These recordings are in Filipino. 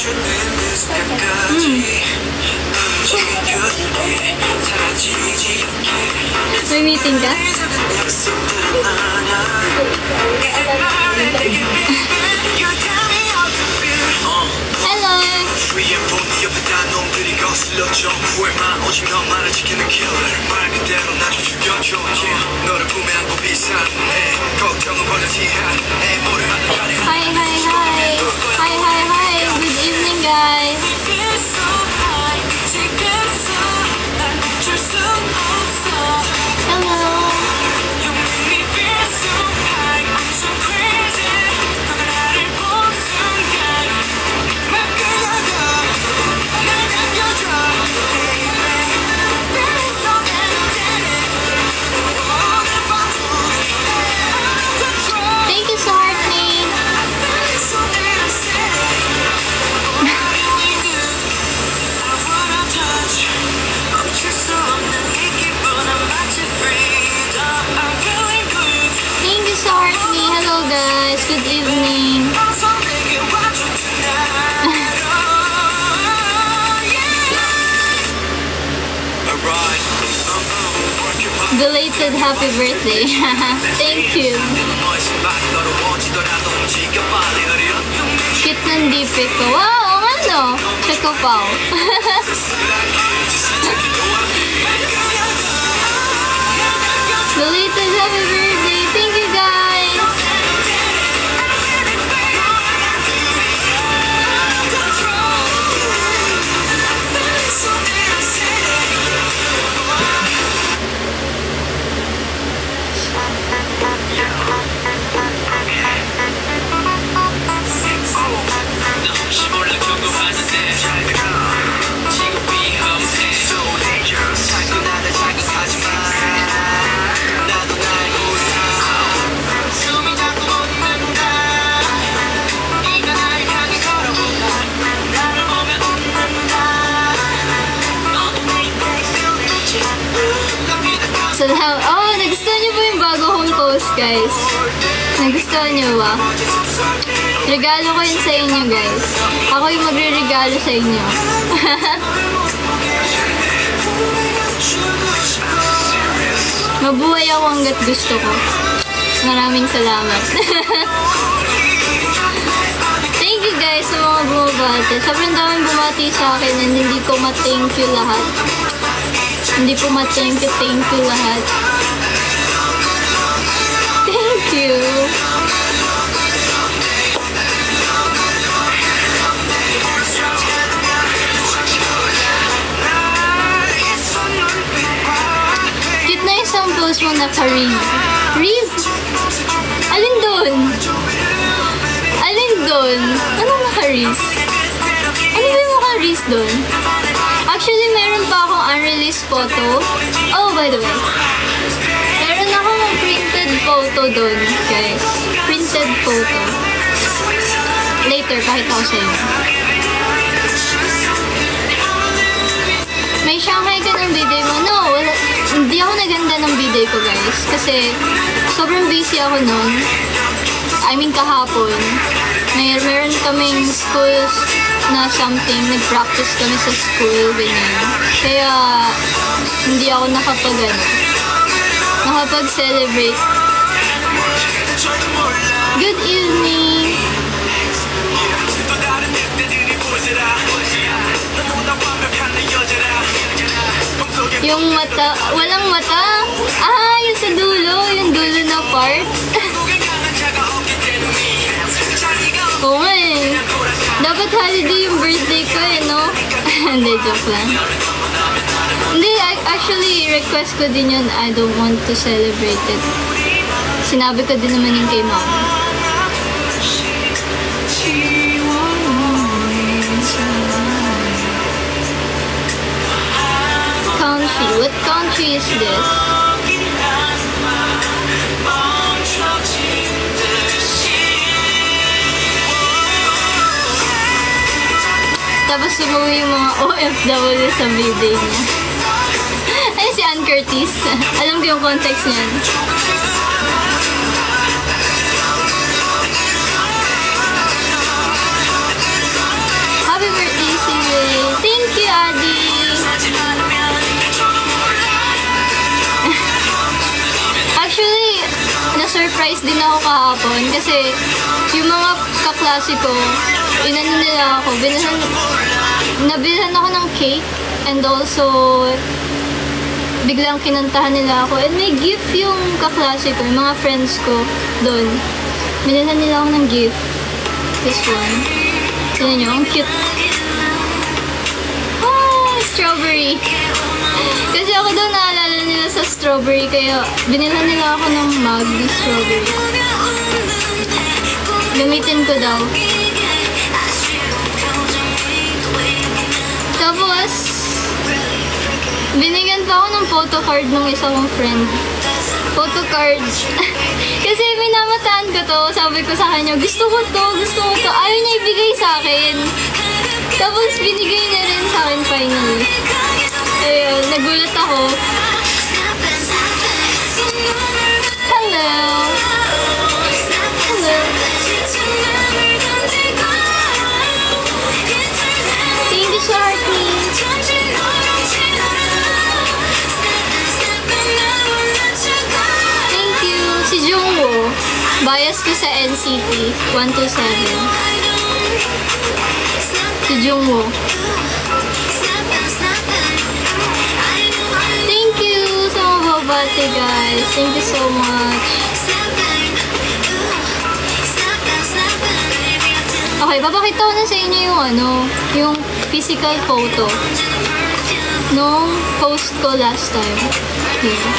May meeting ka? Hello! Hi, hi, hi! Hi, hi, hi! Good evening, guys! Hello! Thank you, Sartney! Thank you, Sartney! Hello, guys! Good evening! Belated happy birthday! Thank you! Cute ng DP ko. Wow! Ano? Check ko pa. Belated happy birthday! Thank you, guys! Oh, nagustuhan niyo ba yung bago kong post, guys? Nagustuhan niyo ba? Regalo ko yun sa inyo, guys. Ako yung magre-regalo sa inyo. Mabuhay ako hanggat gusto ko. Maraming salamat. Thank you, guys, sa mga bumabati. Sobrang daming bumati sa akin and hindi ko ma-thank you lahat. Hindi po ma-thank you lahat. Thank you. Cute na isang post mo na ka-Riz. Riz? Alin doon? Alin doon? Anong naka-Riz? Ano ba yung naka-Riz doon? Actually, meron pa akong unreleased photo. Oh, by the way. Meron akong printed photo doon, guys. Printed photo. Later, kahit ako sa inyo. May Shanghai ka ng biday mo? No, wala. Hindi ako naganda ng biday ko, guys. Kasi, sobrang busy ako noon. I mean, kahapon. Meron kaming schools na something, nag-practice kami sa school, ganyan. Kaya, hindi ako nakapag-celebrate. Good evening! Yung mata, walang mata? Ah, yung sa dulo, yung dulo na part. Oo nga eh. Dapat holiday yung birthday ko eh, no? Hindi, joke lang. Hindi, actually, request ko din yun. I don't want to celebrate it. Sinabi ko din naman yung kay mom. Country. What country is this? Tapos sumuwi yung mga OFW sa birthday niya. Ay, si Ann Curtis. Alam ko yung context niyan. Happy Thank you, Adi. Actually, na-surprise din ako kahapon kasi yung mga kaklase ko, inano nila ako, nabilhan ako ng cake and also biglang kinantahan nila ako and may gift yung kaklase ko, yung mga friends ko doon. Binilhan nila ako ng gift. This one. Tignan nyo, ang cute. Ah, strawberry. Kasi ako daw naalala nila sa strawberry, kaya binilhan nila ako ng mug ng strawberry. Gamitin ko daw. Tapos, binigyan pa ako ng photocard ng isang friend. Photocard. Kasi minamataan ko to, sabi ko sa kanya, gusto ko to. Ayaw niya ibigay sa akin. Tapos binigay niya rin sa akin finally. Ayun, nagulat ako. Hello. Hello. Thank you, Sharky. Si Jungwoo, bias ko sa NCT 127. Si Jungwoo. Thank you sa mababate, guys. Thank you so much. Okay, papakita ko na sa inyo yung yung physical photo nung post ko last time. Here.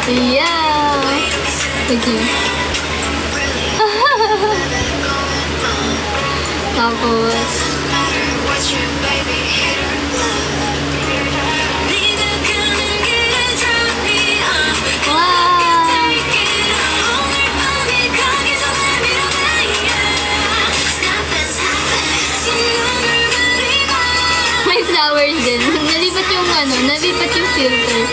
Yeah! Thank you. Tapos, may flowers din. Nalipat yung filter.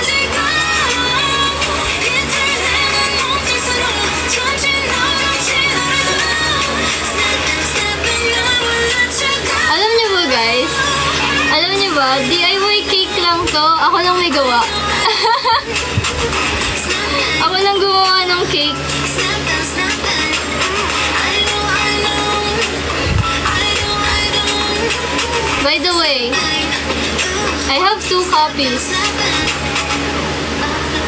Guys, alam niyo ba, DIY cake lang to. Ako lang may gawa. Ako lang gumawa ng cake. By the way, I have 2 copies.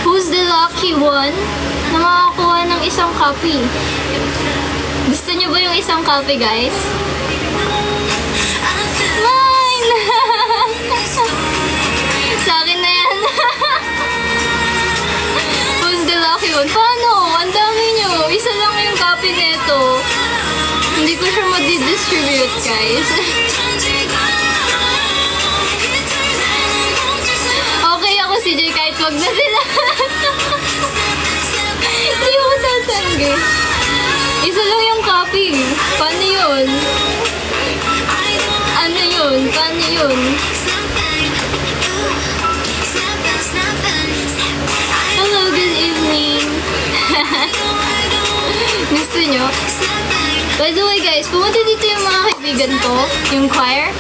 Who's the lucky one na makakuha ng isang copy? Gusto niyo ba yung isang copy, guys? Sa akin na yan. Who's the lucky one? Paano? Ang dami nyo. Isa lang yung copy nito. Hindi ko siya madi-distribute, guys. Okay ako si Jay kahit wag na sila. Hindi ako tatanggi. Isa lang yung copy. Paano yun? Ano yun? Paano yun? Hello, good evening. Gusto nyo? By the way guys, pumunta dito yung mga kaibigan ko, yung choir.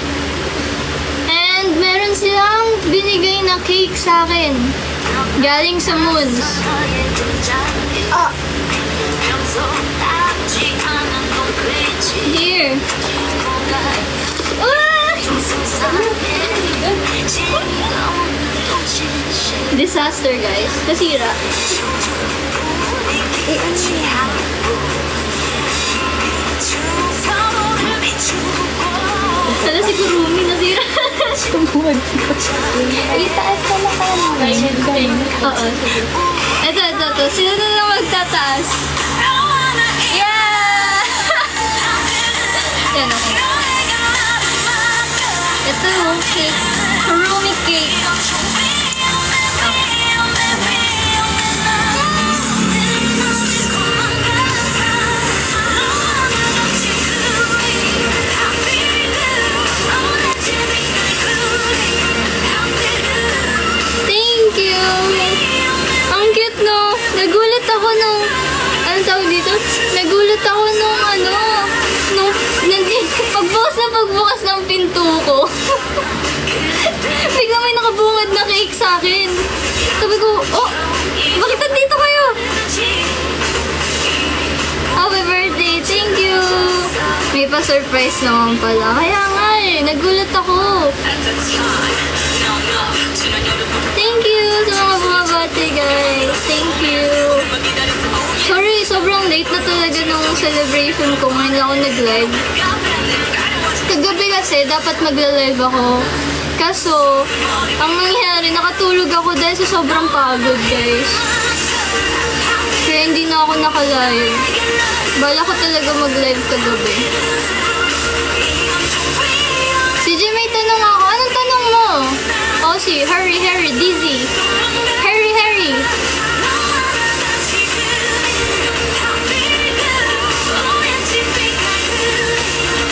And meron silang binigay na cake sa akin. Galing sa Moons. Oh. Here. Disaster, guys. Nasira. Sana si Kurumi nasira. Tumuwag ko. Itaas ka na ka. Oo, sige. Ito. Sino na lang magtataas? Yeah! Yan, okay. Ito yung cake. Kurumi cake. Thank you! Ang cute, no? Nagulat ako nung... Anong tawag dito? Nagulat nagulat ako nung pagbukas ng pinto ko. Bigla may nakabungad na cake sa akin. Sabi ko, oh, bakit nandito kayo? Happy birthday, thank you! May pa-surprise naman pala. Kaya nga nagulat ako. Thank you sa mga bumabati, guys. Thank you. Sorry, sobrang late na talaga nung celebration ko. Ngayon lang ako nag-live. Kagabi kasi, dapat magla-live ako. Kaso, ang nangyari, nakatulog ako dahil sa sobrang pagod, guys. Kaya hindi na ako naka-live. Bala ko talaga mag-live kagabi. CJ, may tanong ako. Anong tanong mo? Oh, si Harry, Dizzy. Harry.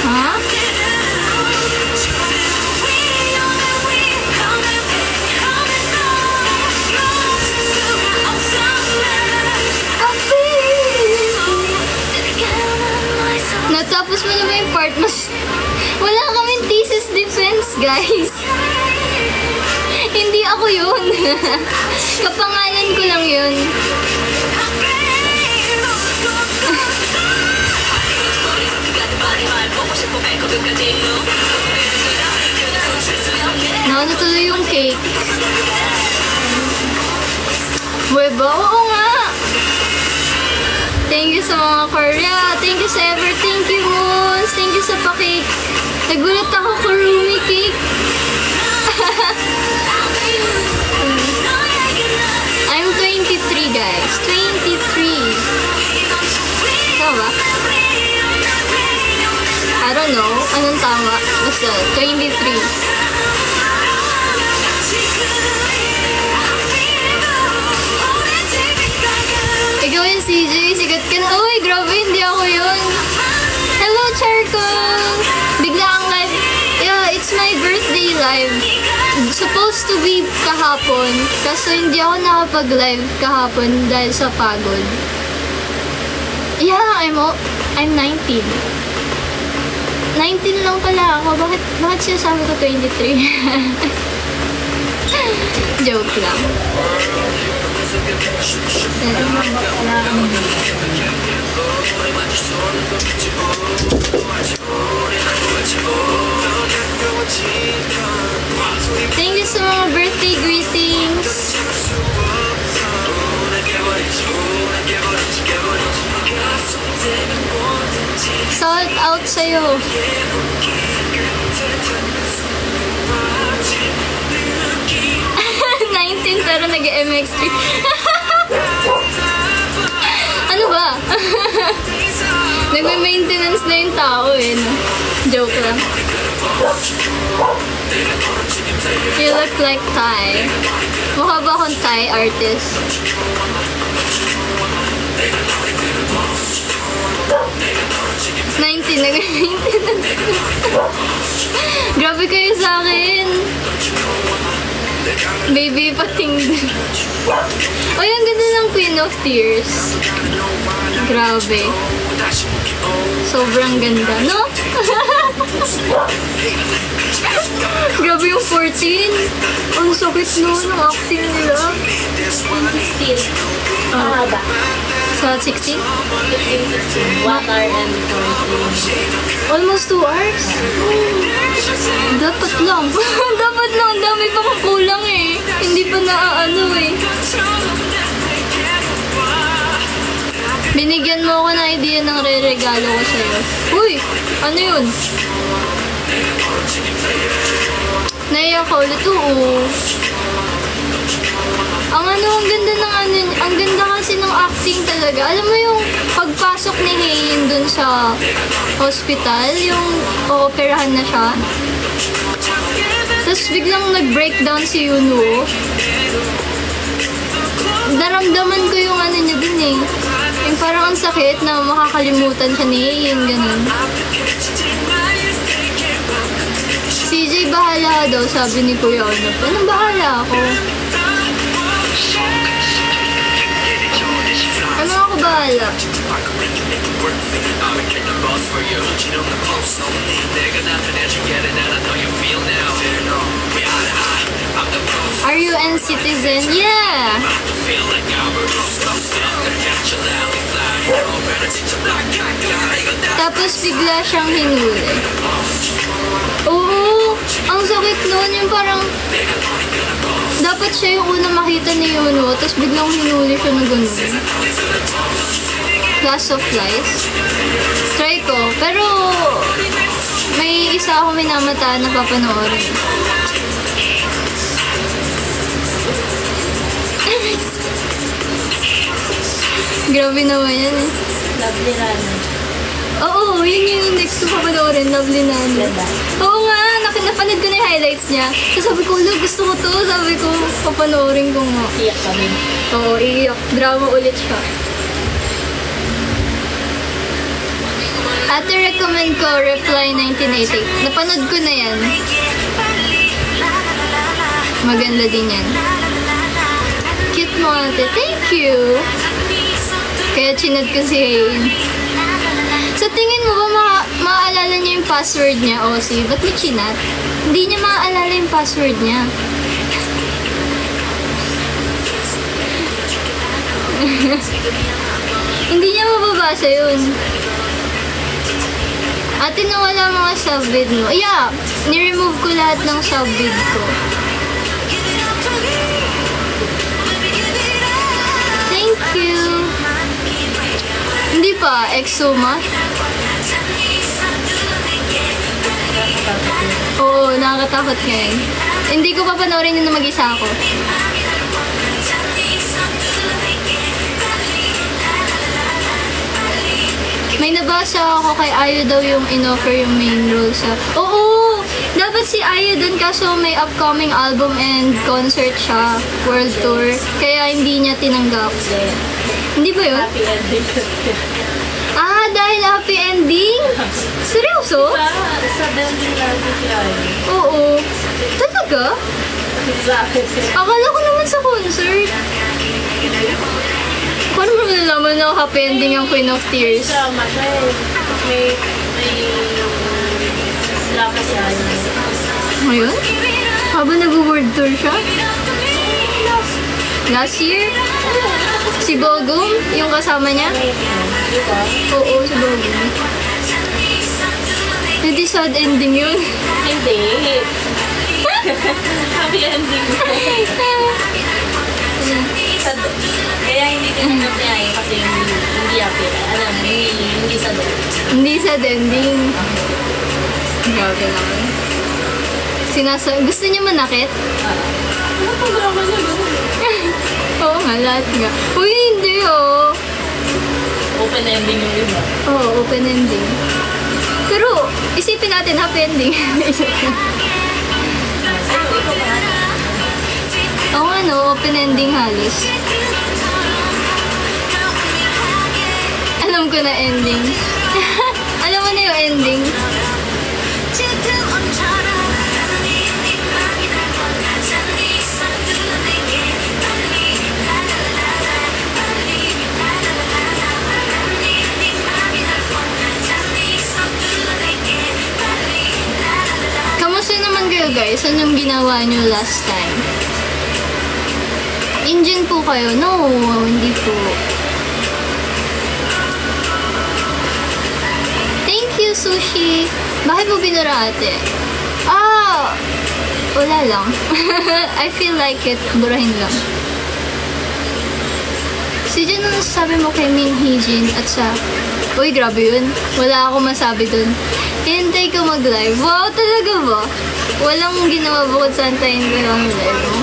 Ha? Natapos mo na ba yung part? Wala kaming thesis defense, guys. Hindi ako yun. Kapangalan ko lang yun. Naano tuloy yung cake. Weba? Oo nga. Thank you sa mga Korea. Thank you sa Ever. Thank you, Moons. Thank you sa pa-cake. Nagulat ako, Kurumi cake. I'm 23, guys. 23. Tama ba? I don't know. Anong tama? Basta, 23. Ikaw yung CJ, sigat ka na. Uy, grabe, hindi ako yun. Hello, Charcoal! Bigla ang live. Yeah, it's my birthday live. Supposed to be kahapon. Kaso hindi ako nakapag-live kahapon dahil sa pagod. Yeah, I'm 19. 19 lang pala ako. Bakit siya sabi ko 23? Joke lang. Thank you sa mga birthday greetings. Salt out sa'yo. 19 pero nag-MX3. Ano ba? Nagme-maintenance na yung tao eh. No? Joke lang. You look like Thai. Mukha ba akong Thai artist? Nag-maintenance. Grabe kayo sa akin. Baby pating. Ay, ang ganda ng Queen of Tears. Grabe. Sobrang ganda, no? Grabe yung 14. Ang sakit nun, ang acting nila. 16. Mahaba. Sa 16? 15, 16. 1 hour and 14. Almost 2 hours? Dapat lang. Dapat lang. Ang dami pa kong kulang eh. Hindi pa naaano eh. Binigyan mo ako ng idea ng re-regalo ko sa'yo. Uy! Ano yun? Naiyak ko ulit. Oo. Ang ganda ng ang ganda kasi ng acting talaga. Alam mo yung pagpasok ni Haein dun sa hospital, yung ooperahan na siya. Tapos biglang nag-breakdown si Yoonwoo. Naramdaman ko yung niya dun eh. Yung parang ang sakit na makakalimutan siya ni Haein, ganun. CJ, bahala daw, sabi ni Kuya Onop. Anong bahala ako? Ano ako bahala? wala. Are you an citizen? Yeah! Tapos bigla siyang hinuli. Oo! Ang sakit nun, yung parang dapat siya yung una makita ni Yuno, tapos biglang hinuli siya na gano'n. Class of Lies. Try ko. Pero may isa ako minamataan na papanoorin. Grabe naman yan eh. Lovely Rana. Oo, yun yung next ko papanoorin. Lovely Nana. Oo nga, napanood ko na yung highlights niya. So sabi ko, gusto ko to. Sabi ko, papanoorin ko nga. Iyak kami. Oo, iiyak. Drama ulit siya. Ate recommend ko, Reply 1988. Napanood ko na yan. Maganda din yan. Cute mo ate. Thank you! Kaya chinad ko si Hain. Sa tingin mo ba maaalala niya yung password niya, Ozzy? Ba't mo chinat? Hindi niya maaalala yung password niya. Hindi niya mababasa yun. Ate, nawala mga sub-vid mo. Yeah, ni-remove ko lahat ng sub-vid ko. Thank you. Hindi pa, Exuma. Oo, nakakatakot ngayon. Hindi ko pa panoorin yun na mag-isa ako. May nabasa ako kay Ayo daw yung in-offer yung main role sa... Oo! Dapat si Ayo dun kaso may upcoming album and concert siya. World tour. Kaya hindi niya tinanggap. Hindi ba yun? Happy ending. Ah, dahil happy ending? Seryoso? Sa ending natin yan. Oo. Talaga? Akala ko naman sa concert. Paano mo nalaman na happy ending ang Queen of Tears? Drama siya eh. May drama siya. Ngayon? Habang nag-world tour siya? Last year? Si Bogum? Yung kasama niya? Diba? Oo, si Bogum. Hindi sad ending yun. Hindi. Happy ending. Kaya hindi tinanggap niya eh. Kasi hindi happy. Alam mo, hindi sad ending. Hindi sad ending. Grabe naman. Gusto niya manakit? Ano pa drama niya? Oo nga, lahat nga. Uy, hindi oh. Open ending yung iba. Oo, open ending. Pero, isipin natin, happy ending. Oo nga no, open ending halos. Alam ko na ending. Alam mo na yung ending. Kamusta naman kayo guys? Anong ginawa nyo last time? Indian po kayo? No, hindi po. Thank you, Sushi. Bakit mo binura ate? Ah, wala lang. I feel like it. Burahin lang. Si Jen, ano sabi mo kay Min Hee-jin at sa... Uy, grabe yun. Wala akong masabi dun. Hintay ko mag-live. Wow, talaga ba? Walang ginawa bukod sa antayin ko lang live mo.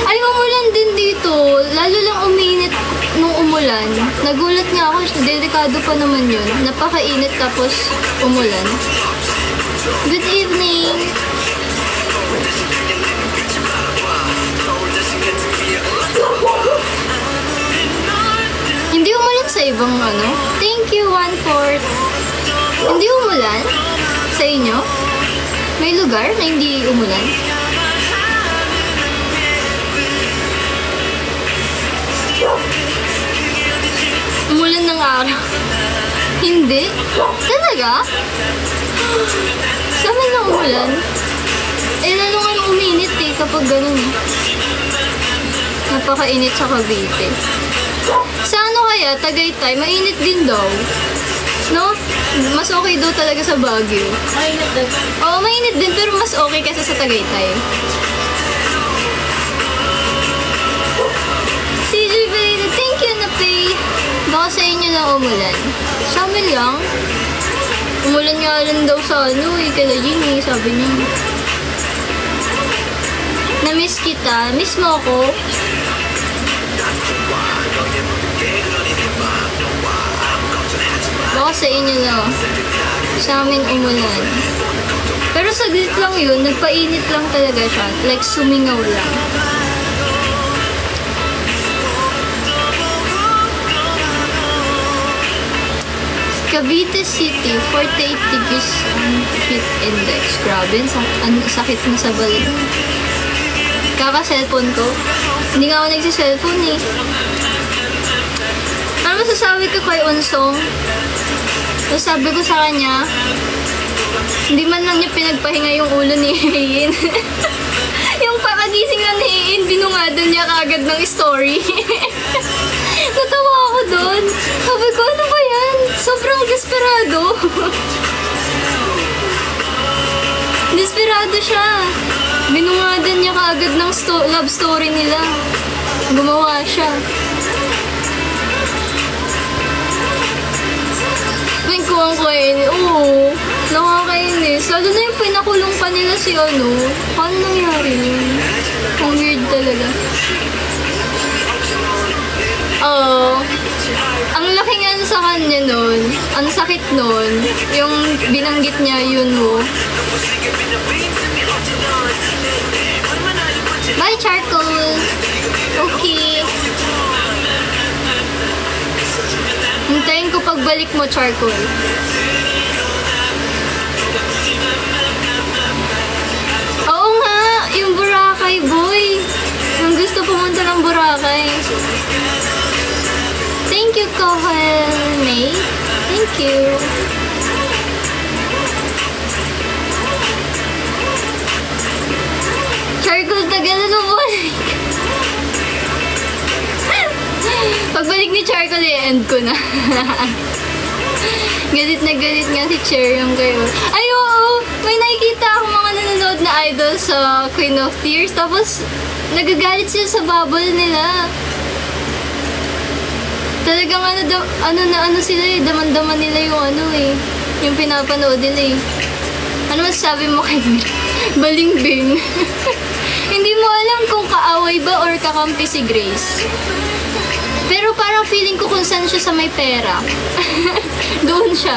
Ay, umulan din dito. Lalo lang uminit nung umulan. Nagulat nga ako. Delikado pa naman yun. Napakainit tapos umulan. Good evening! Hindi umulan sa ibang ano. Thank you, 1/4. Hindi umulan? Sa inyo? May lugar na hindi umulan? araw. Hindi? Talaga? Sa amin lang umulan. Eh, lalo nga uminit eh kapag ganun eh. Napakainit sa Cavite. Sa ano kaya, Tagaytay, mainit din daw. No? Mas okay daw talaga sa Baguio. Mainit din. Oo, mainit din pero mas okay kaysa sa Tagaytay. CJ Valida, thank you na pay. Baka sa inyo lang umulan. Sa amin lang. Umulan nga rin daw sa ano eh, kala Jimmy, sabi niya. Na-miss kita. Miss mo ako? Baka sa inyo lang. Sa amin umulan. Pero saglit lang yun, nagpainit lang talaga siya. Like sumingaw lang. Cavite City, 48 degrees heat index. Grabe, sakit na sa balik. Kaka-cellphone ko. Hindi nga ako nagsi-cellphone eh. Ano masasabi ko kay Unsong? So sabi ko sa kanya, hindi man lang niya pinagpahinga yung ulo ni Hein. Yung pakagising na ni Hein, binungadan niya kagad ng story. Natawa ako doon. Sabi ko, ano ba yan? Sobrang desperado. Desperado siya. Binungadan niya kaagad ng love story nila. Gumawa siya. Kuwang ko eh. Oo. Nakakainis. Lalo na yung pinakulong pa nila si ano. Paano nangyari yun? Ang weird talaga. Oo. Ang laki nga sa kanya nun. Ang sakit nun. Yung binanggit niya yun mo. Bye, Charcoal. Okay. Hintayin ko pagbalik mo, Charcoal. Oo nga, yung Boracay, boy. Ang gusto pumunta ng Boracay. Thank you, Kohel May. Thank you. Charcoal, tagal na bumalik. Pagbalik ni Charcoal, i-end ko na. Galit na galit nga si Cheryong kayo. Ay, oo! May nakikita ako mga nanonood na idol sa Queen of Tears. Tapos, nagagalit sila sa bubble nila. Talagang ano sila eh. Daman-daman nila yung ano eh. Yung pinapanood nila eh. Ano masasabi mo kay Balingbing? Hindi mo alam kung kaaway ba or kakampi si Grace. Pero parang feeling ko kung saan siya sa may pera. Doon siya.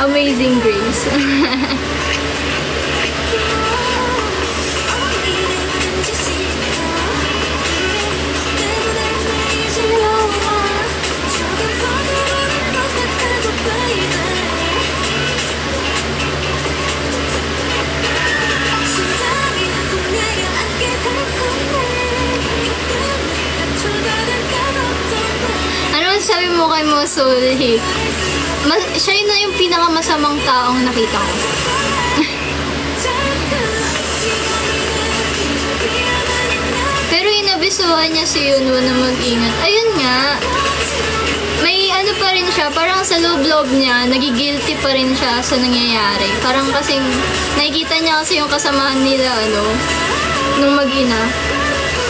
Amazing Grace. Sabi mo kay Mosulhi, siya yun na yung pinakamasamang taong nakita ko. Pero inabisuhan niya si Yunwo na mag-ingat. Ayun nga, may ano pa rin siya, parang sa loob-loob niya, nagigilty pa rin siya sa nangyayari. Parang kasing, nakikita niya kasi yung kasamahan nila, nung mag-ina.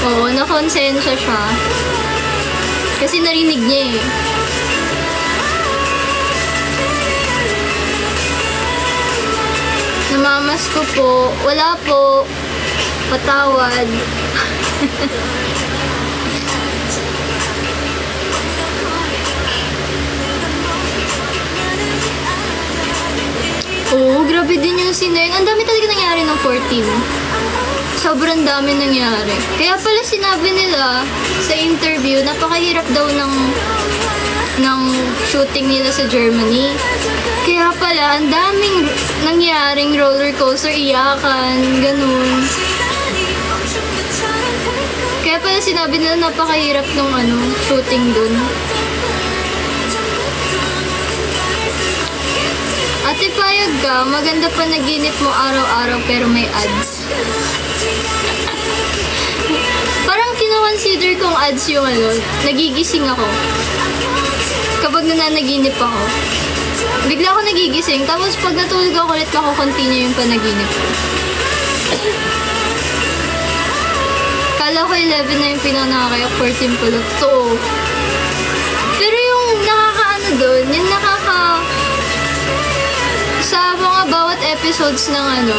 Oo, nakonsensya siya. Kasi narinig niya eh. Namamas ko po. Wala po. Patawad. Oo, grabe din yung scene na yun. Ang dami talaga nangyari ng 14. Sobrang dami nangyari. Kaya pala sinabi nila sa interview, napakahirap daw ng shooting nila sa Germany. Kaya pala, ang daming nangyaring roller coaster, iyakan, ganun. Kaya pala sinabi nila napakahirap nung shooting dun. Ate, payag ka, maganda pa naginip mo araw-araw pero may ads. Parang kino-consider kong ads yung nagigising ako. Kapag nananaginip ako. Bigla ako nagigising, tapos pag natulog ako ulit, continue yung panaginip ko. Kala ko 11 na yung pinanakaya, 14 pala. So, pero yung doon, yung sa mga bawat episodes ng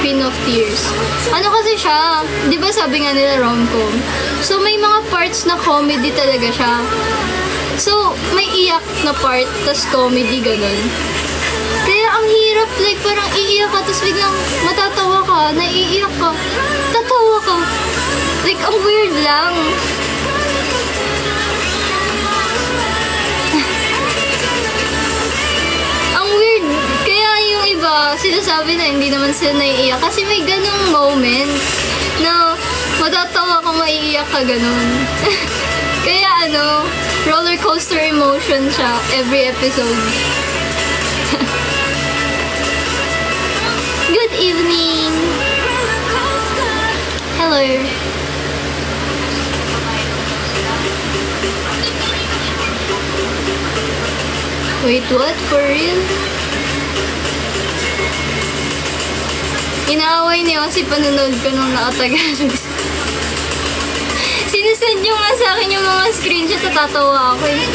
Queen of Tears. Kasi siya, di ba sabi nga nila rom-com? So, may mga parts na comedy talaga siya. So, may iyak na part, tas comedy, ganun. Kaya ang hirap, like, parang iiyak ka, tas biglang matatawa ka, naiiyak ka, tatawa ka. Like, ang weird lang. Ang weird. Kaya yung iba, sinasabi na hindi naman sila naiiyak. Kasi may ganung moment na matatawa ka, maiiyak ka, ganun. Kaya roller coaster emotion siya every episode. Good evening! Hello! Wait, what? For real? Inaaway niyo kasi panonood ko nung nakatagalog. Sinisend nyo nga sa akin yung mga screenshot at tatawa ako eh.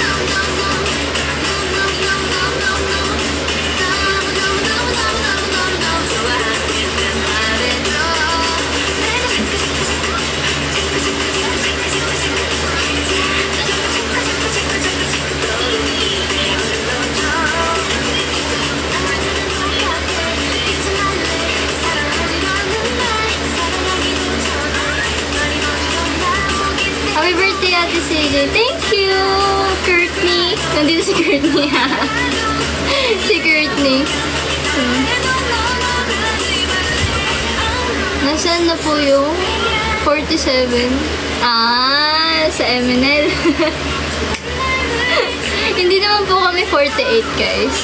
Happy birthday, Ate CJ. Thank you, Courtney. Nandito si Courtney, ha? Si Courtney. Nasaan na po yung 47? Sa MNL. Hindi naman po kami 48, guys.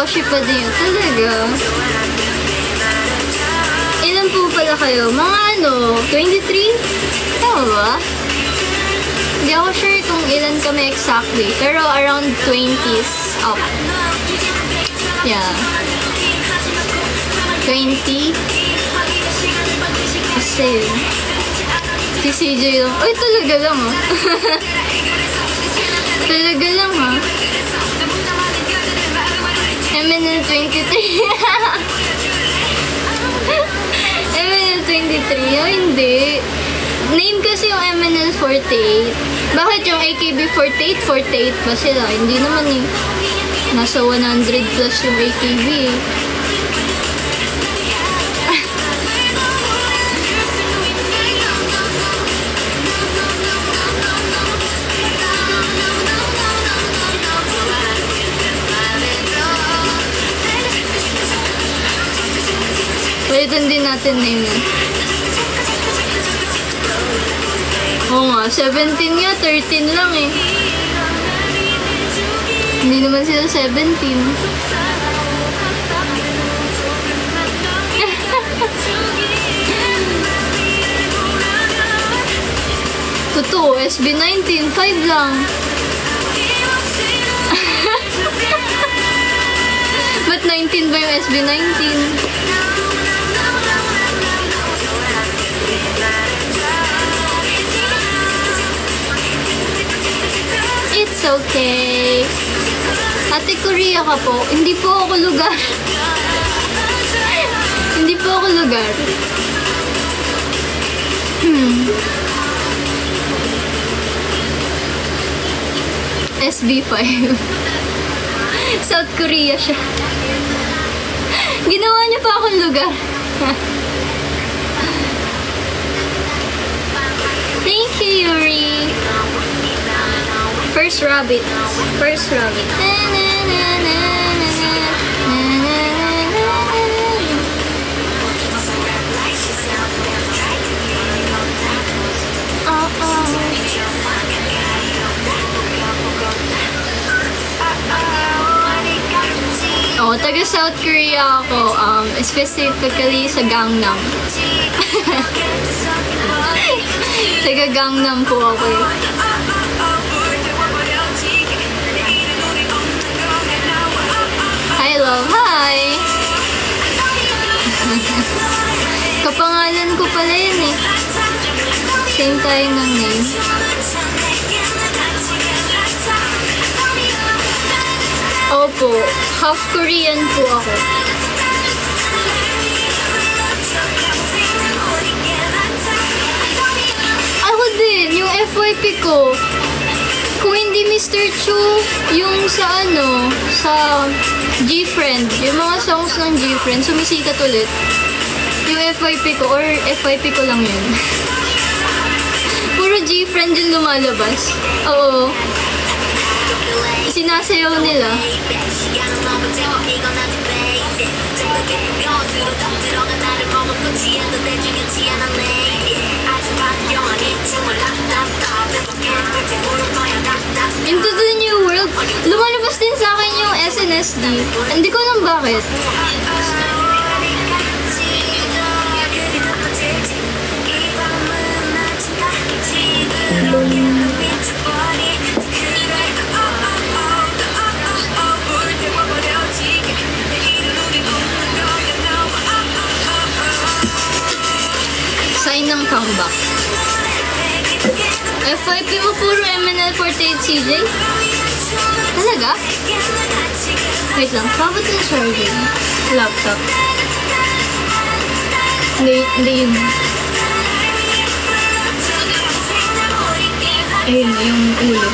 Oshi pa din yun. Talaga. Ilan po pala kayo? Mga 23? Tama ba? Hindi ako sure kung ilan kami exactly. Pero around 20s up. Yeah. 20? Kasi si CJ lang. Uy, talaga lang Talaga lang MNL 23. MNL 23? Oh, hindi. Name kasi yung MNL 48. Bakit yung AKB 48? 48 pa sila. Hindi naman nasa 100 plus yung AKB Palitan din natin name na. Oo nga, 17 nga, 13 lang eh. Hindi naman sila 17. Totoo, SB19, 5 lang. Ba't 19 ba yung SB19? It's okay. Ate, Korea ka po. Hindi po ako lugar. Hindi po ako lugar. SB5. South Korea siya. Ginawa niya pa akong lugar. Thank you, Yuri. First Rabbit. First Rabbit. Oh, taga South Korea ako, specifically sa Gangnam. Taga Gangnam po ako eh. Hi, love. Hi! Kapangalan ko pala yun eh. Same tayo ng name. Opo, half Korean po ako. Ako din, yung FYP ko. Kung hindi Mr. Chu, yung sa ano, sa G-Friend, yung mga songs ng G-Friend, sumisikat ulit. Yung FYP ko, or FYP ko lang yun. Puro G-Friend yung lumalabas. Oo. Sinasayaw nila. Into the New World, lumalabas din sa akin yung SNSD. Hindi ko alam bakit. Sign ng comeback. FYP mo puro MNL48 CJ? Talaga? Wait lang, bakit yung charger? Laptop. Hindi yun. Ayun, yung ulo.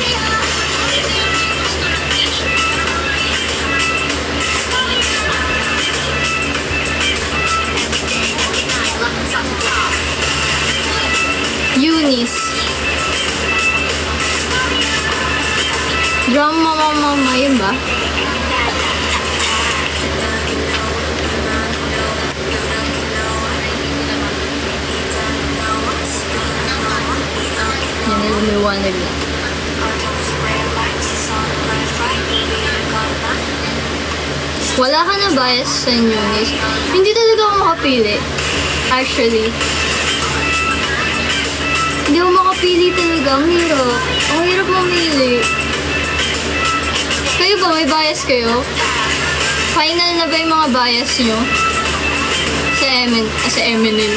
Eunice. Drama mama, yun ba? Yan na lumiwanag na. Wala ka na bias sa Eunice? Hindi talaga ako makapili. Actually. Hindi ako makapili talaga. Ang hirap. Ang hirap mamili. Kayo ba? May bias kayo? Final na ba yung mga bias nyo? Sa MNL.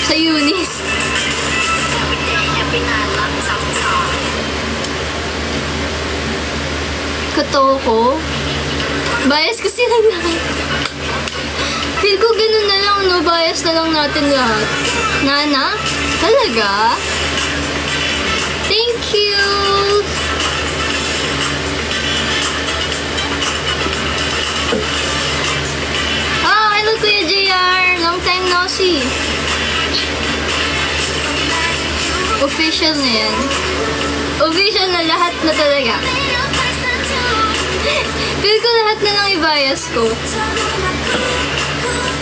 Sa Eunice. Katoko. Bias kasi lang lahat. Feel ko ganun na lang, no? Bias na lang natin lahat. Nana? Talaga? Thank you! Oh, hello Kuya JR! Long time no see! Official na yan. Official na lahat na talaga. Feel ko lahat na lang i-bias ko.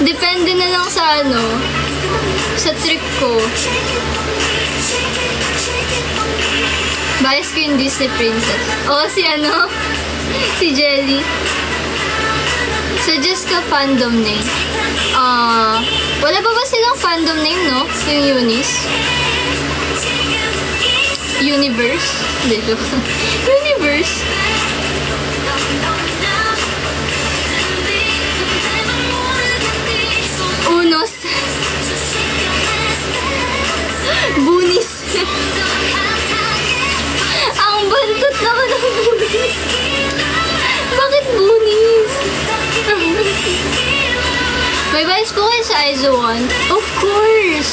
Depende na lang sa ano, sa trip ko. Bias ko yung Disney Princess. O, si ano? Si Jelly. Suggest ka fandom name. Wala pa ba silang fandom name, no? Yung Eunice? Universe? Hindi, joke. Universe? Unos. Bunis. Ang bantot naman ng bunis. Bakit bunis? May bias po kayo sa IZO1? Of course!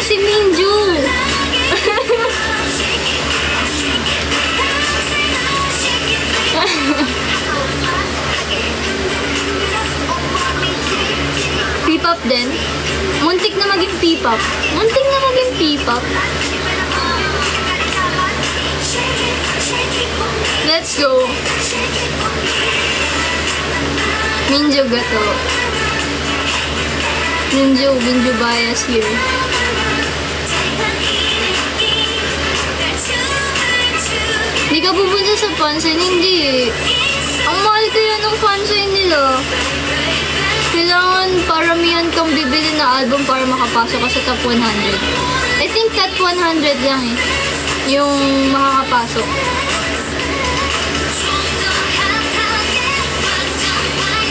Si Minju! P-pop din. Muntik na maging P-pop. Muntik na maging P-pop. Let's go. Minjo gato. Minjo bias here. Hindi ka pupunta sa fansign? Hindi. Ang mahal kaya ng fansign nila. Kailangan paramihan kang bibili na album para makapasok ka sa top 100. I think top 100 lang eh. Yung makakapasok.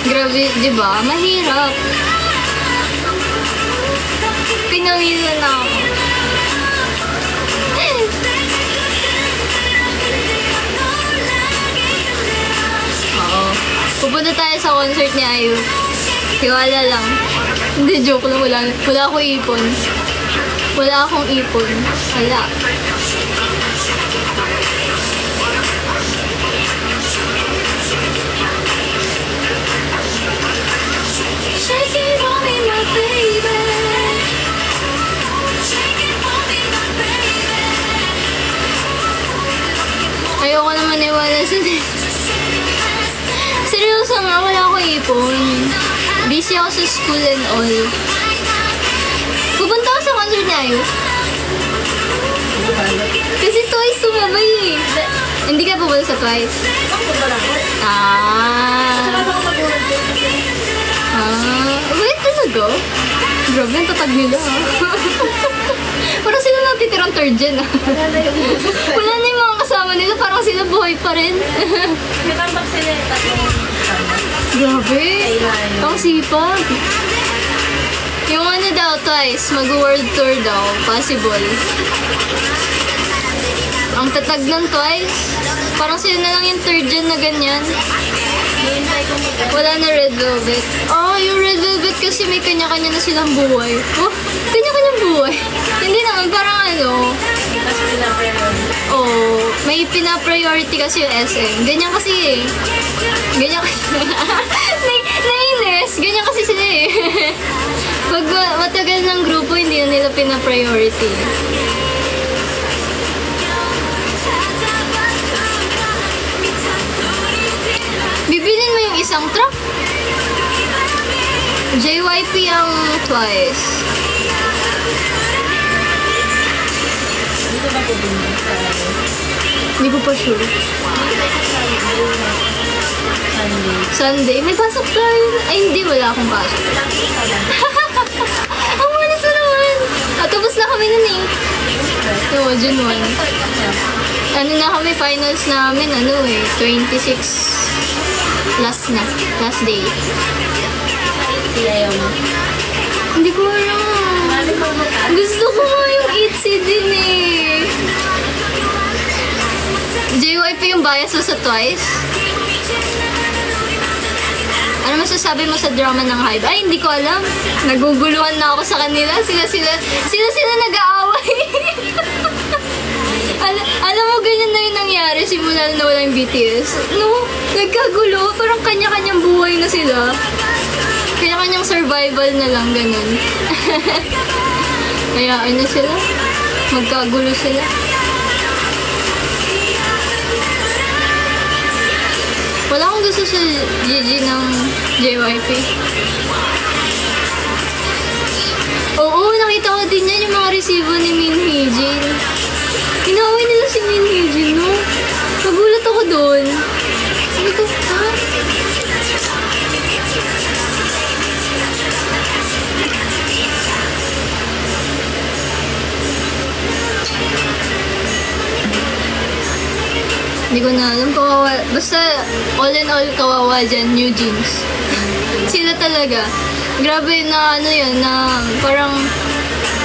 Grabe, diba? Mahirap. Pinawilan na ako. Oo. Pupunta tayo sa concert ni Ayu. Tiwala lang. Hindi, joke lang. Wala akong ipon. Wala akong ipon. Wala. Shake it for me, my baby. Ayoko na maniwala sa seryoso nga, wala akong ipon. Busy ako sa school and all. Pupunta ako sa concert niya yun. Kasi Twice sumabay eh. Hindi ka pupunta sa Twice? Wait, talaga? Grabe, ang tatag nila ha. Parang sila natitirang third gen ha. Wala na yung mga kasama nila, parang sila buhay pa rin. May tambak sila yung tatlong grabe, ang sipag. Yung ano daw, Twice, mag-world tour daw, possible. Ang tatag ng Twice, parang sila na lang yung third gen na ganyan. Wala na Red Velvet. Oh, yung Red Velvet kasi may kanya-kanya na silang buhay. Oh, kanya-kanyang buhay. Hindi naman, parang ano. Oh, may pina-priority kasi yung SM. Ganyan kasi eh. Ganyan kasi. Nainis. Ganyan kasi sila eh. Pag matagal ng grupo, hindi na nila pina-priority. Bibilin mo yung isang truck. JYP ang Twice. Dito ba po din? Hindi ko pa sure. Sunday. May pasok tayo. Ay, hindi. Wala akong pasok. Ang malas na naman. Tapos na kami nun eh. No, June 1. Ano na kami, finals namin, 26. Last day. Sila yung... Hindi ko alam. Gusto ko nga yung ITZY din eh. JYP yung bias mo sa Twice? Ano masasabi mo sa drama ng Hybe? Ay, hindi ko alam. Naguguluhan na ako sa kanila. Sila nag-aaway. Alam mo, ganyan na yung nangyari simula na wala yung BTS. No, nagkagulo. Parang kanya-kanyang buhay na sila. Kanya-kanyang survival na lang, ganun. Hayaan na sila. Magkagulo sila. Wala akong gusto sa GG ng JYP. Oo, nakita ko din yan yung mga resibo ni Min Hee-jin. Inaway nila si Min Hee-jin, no? Nagulat ako doon. Sabi ko, ha? Hindi ko na alam, kawawa. Basta, all in all, kawawa dyan, New Jeans. Sila talaga. Grabe na ano yun, na parang,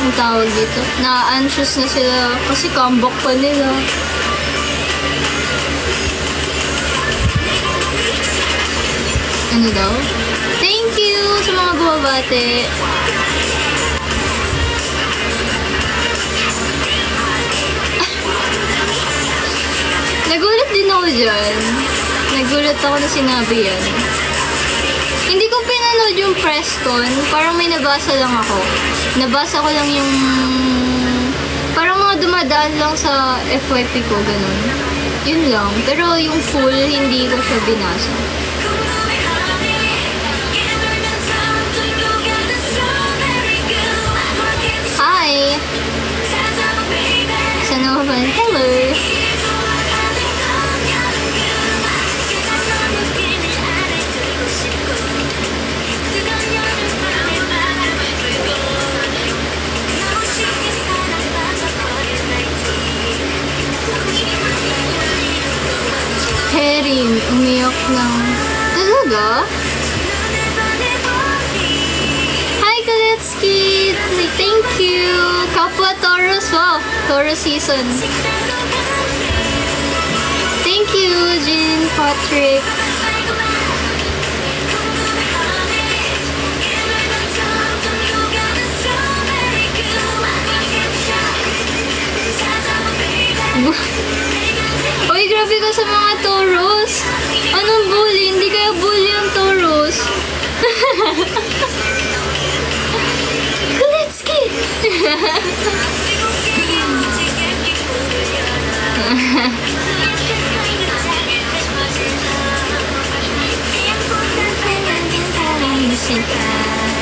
ang tawag dito, na anxious na sila kasi comeback pa nila. Ano daw? Thank you sa mga bumabate. Nagulat din ako dyan. Nagulat ako na sinabi yan. Hindi ko pinanood yung press con. Parang may nabasa lang ako. Nabasa ko lang yung... Parang mga dumadaan lang sa FYP ko, ganun. Yun lang. Pero yung full, hindi ko siya binasa. Hi! Sana naman. Hello! Herin, umiyak lang. Talaga? Hi, Kaletsky! Thank you! Kapwa Taurus, wow! Taurus season. Thank you, Jean, Patrick. Uy, grabe ka sa mga Taurus. Anong bully? Hindi kaya bully ang Taurus. Kulitsky!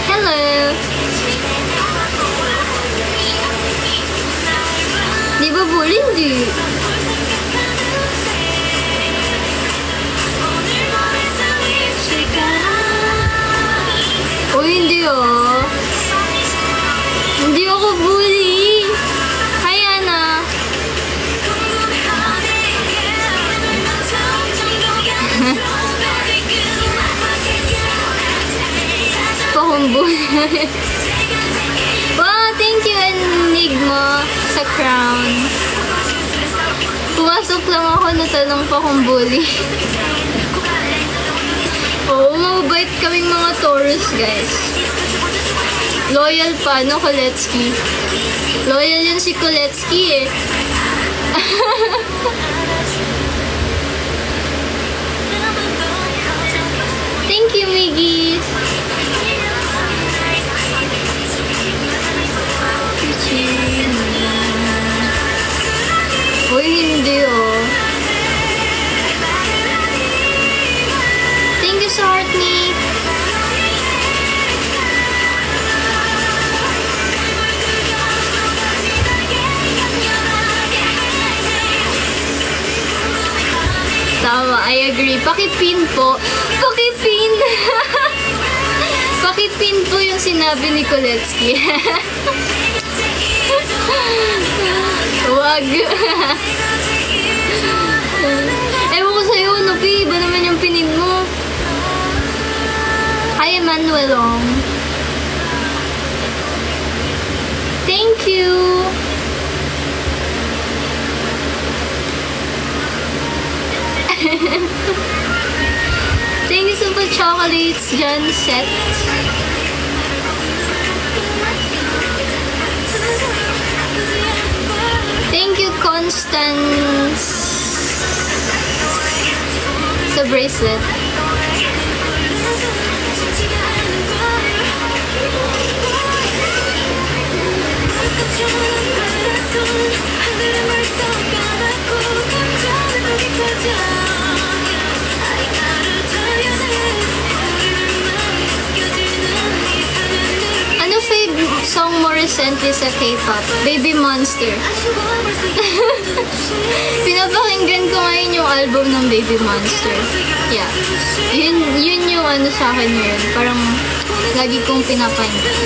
Hello! Di ba bully? Hindi. Uy, hindi oh. Hindi ako bully. Hi, Ana. Pakong bully. Wow, thank you, Enigma, sa crown. Pumasok lang ako, natanong pa kung bully. Oo, mabait kaming mga Taurus, guys. Loyal pa, no, Kuletsky? Loyal yun si Kuletsky, eh. Thank you, Miggy. Uy, hindi, oh. Thank you, Sartney. Tama, I agree. Pakipin po. Pakipin! Pakipin po yung sinabi ni Kuletsky. Wag. Ewan ko sa'yo, Nupi. Iba naman yung pinin mo. Hi, Emanuelong. Thank you. Thank you so much, chocolates, John Set. Thank you, Constance, sa bracelet. Ano favorite song mo recently sa K-pop? Baby Monster. Pinapakinggan ko ngayon yung album ng Baby Monster. Yeah. Yun yung ano sa akin yun. Parang lagi kong pinapakinggan.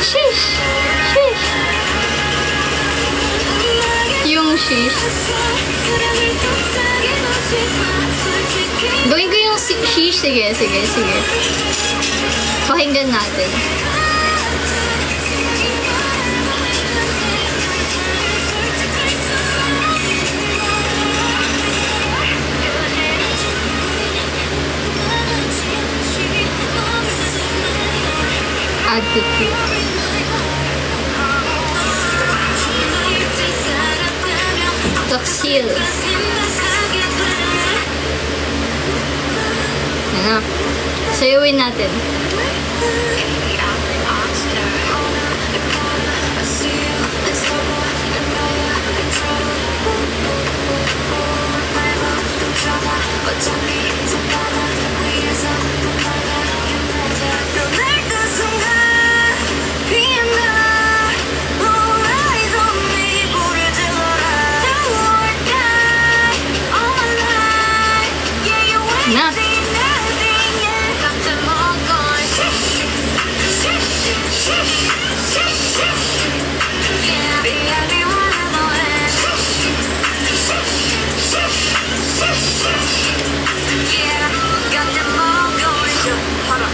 Sheesh! Sheesh! Yung sheesh. Gawin ko yung sheesh. Sige, sige, sige. Pakinggan natin. Add to it. Toxil. Ano? Sayawin natin. Na.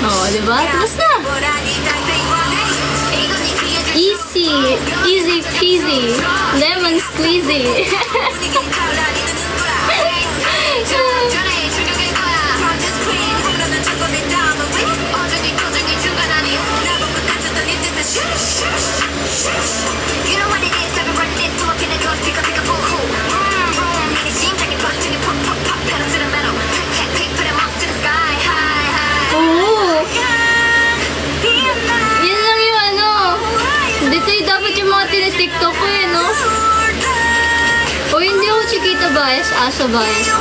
Oh, diba? Tapos na. Easy. Easy peasy. Lemon squeezy. TikTok ko eh, no? O hindi ako Chiquita bias, Asa bias.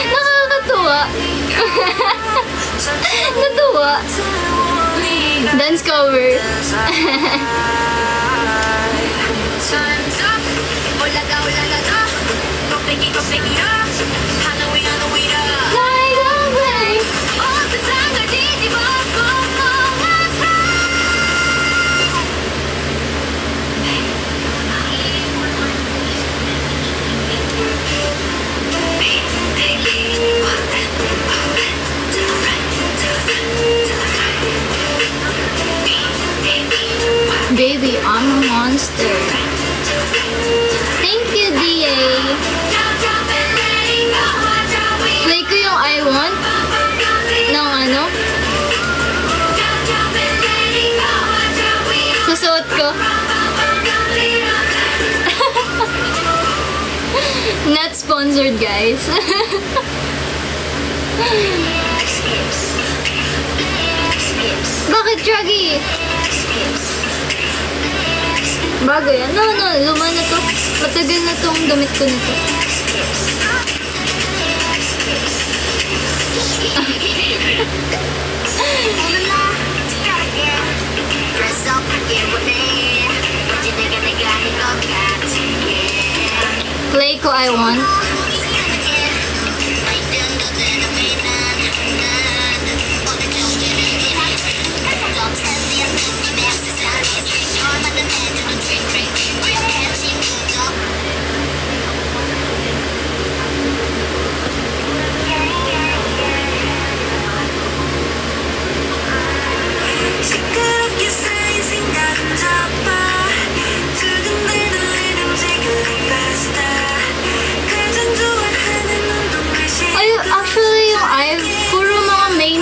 Nakakatuwa. Natuwa. Dance cover. Baby, I'm a monster. Thank you, DA. Play ko yung I Want ng ano? Susuot ko. Not sponsored, guys. Bakit, Draggy? Bago yan. No, luma na to. Matagal na tong damit ko nito. Play ko I Want.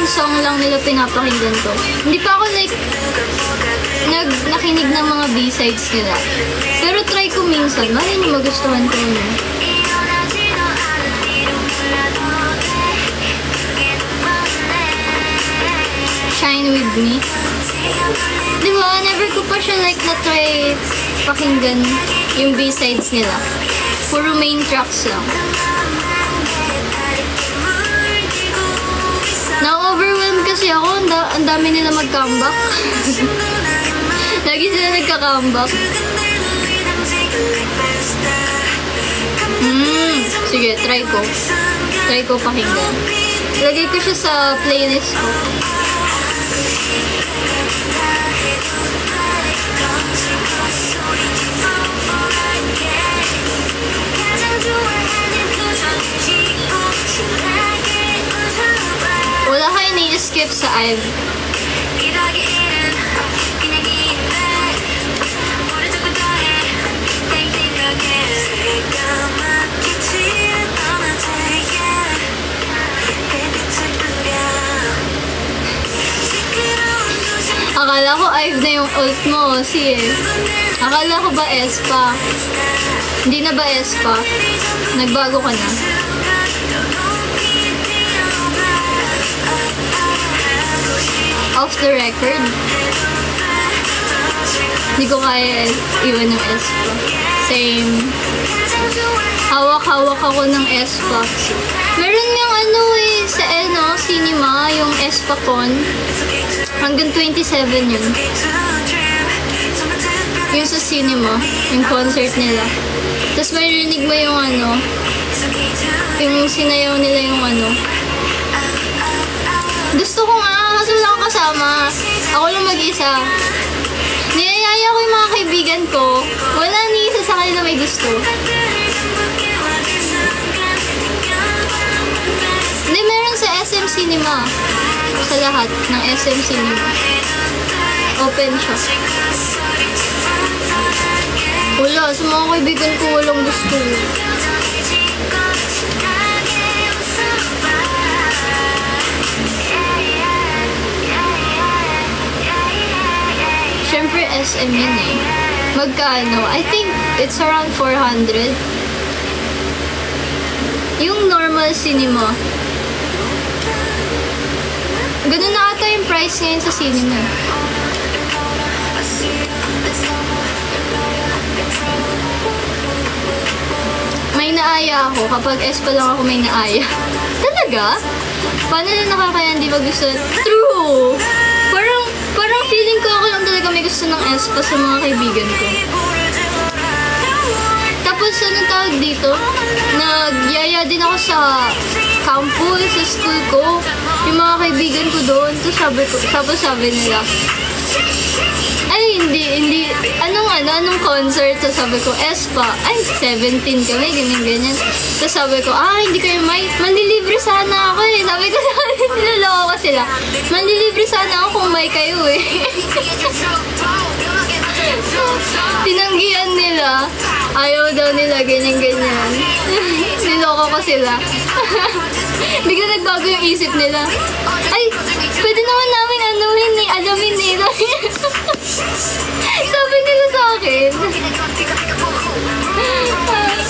Song lang nila pinapakinggan ko. Hindi pa ako like nakinig ng mga B-sides nila. Pero try ko minsan. Malay niyo magustuhan ko yun. Shine With Me. Diba? Never ko pa siya like na-try pakinggan yung B-sides nila. Puro main tracks lang. Na-overwhelmed kasi ako. Ang dami nila mag-comeback. Lagi sila nagka-comeback. Sige, try ko. Try ko pakinggan. Lagay ko siya sa playlist ko. Wala kayo ni-skip sa IVE. Akala ko IVE na yung ult mo, si Akala ko ba S pa? Hindi na ba S pa? Nagbago ka na? Off the record. Hindi ko kaya iwan ng Espa. Same. Hawak-hawak ako ng Espa. Meron yung ano eh, sa cinema, yung Espacon. Hanggang 27 yun. Yung sa cinema, yung concert nila. Tapos may rinig mo yung yung sinayaw nila yung Gusto ko nga, kasi wala akong kasama. Ako lang mag-isa. Niyayaya ko yung mga kaibigan ko. Wala ni isa sa kanila may gusto. Hindi, meron sa SM Cinema. Sa lahat ng SM Cinema. Open siya. Wala, sa mga kaibigan ko walang gusto. Siyempre SM yun eh. Magkano? I think it's around 400. Yung normal cinema. Ganun na ata yung price ngayon sa cinema. May naaya ako. Kapag Espa lang ako may naaya. Talaga? Paano na nakakaya hindi ba gusto? True! Parang feeling ko ako lang talaga may gusto ng Espa sa mga kaibigan ko. Tapos ano tawag dito? Nagyaya din ako sa campus, sa school ko. Yung mga kaibigan ko doon. Tapos sabi nila, ay, hindi. Anong concert? Tapos sabi ko, Espa. Ay, 17 kami, ganyan. Tapos sabi ko, hindi kayo manlilibre sana ako eh. Sabi ko sa kanila, niloloko ko sila. Manlilibre sana ako kung may kayo eh. Tinanggihan nila. Ayaw daw nila, ganyan. Niloko ko sila. Bigla nagbago yung isip nila. Ay, pwede naman namin alamin eh. Sabi nila sa akin.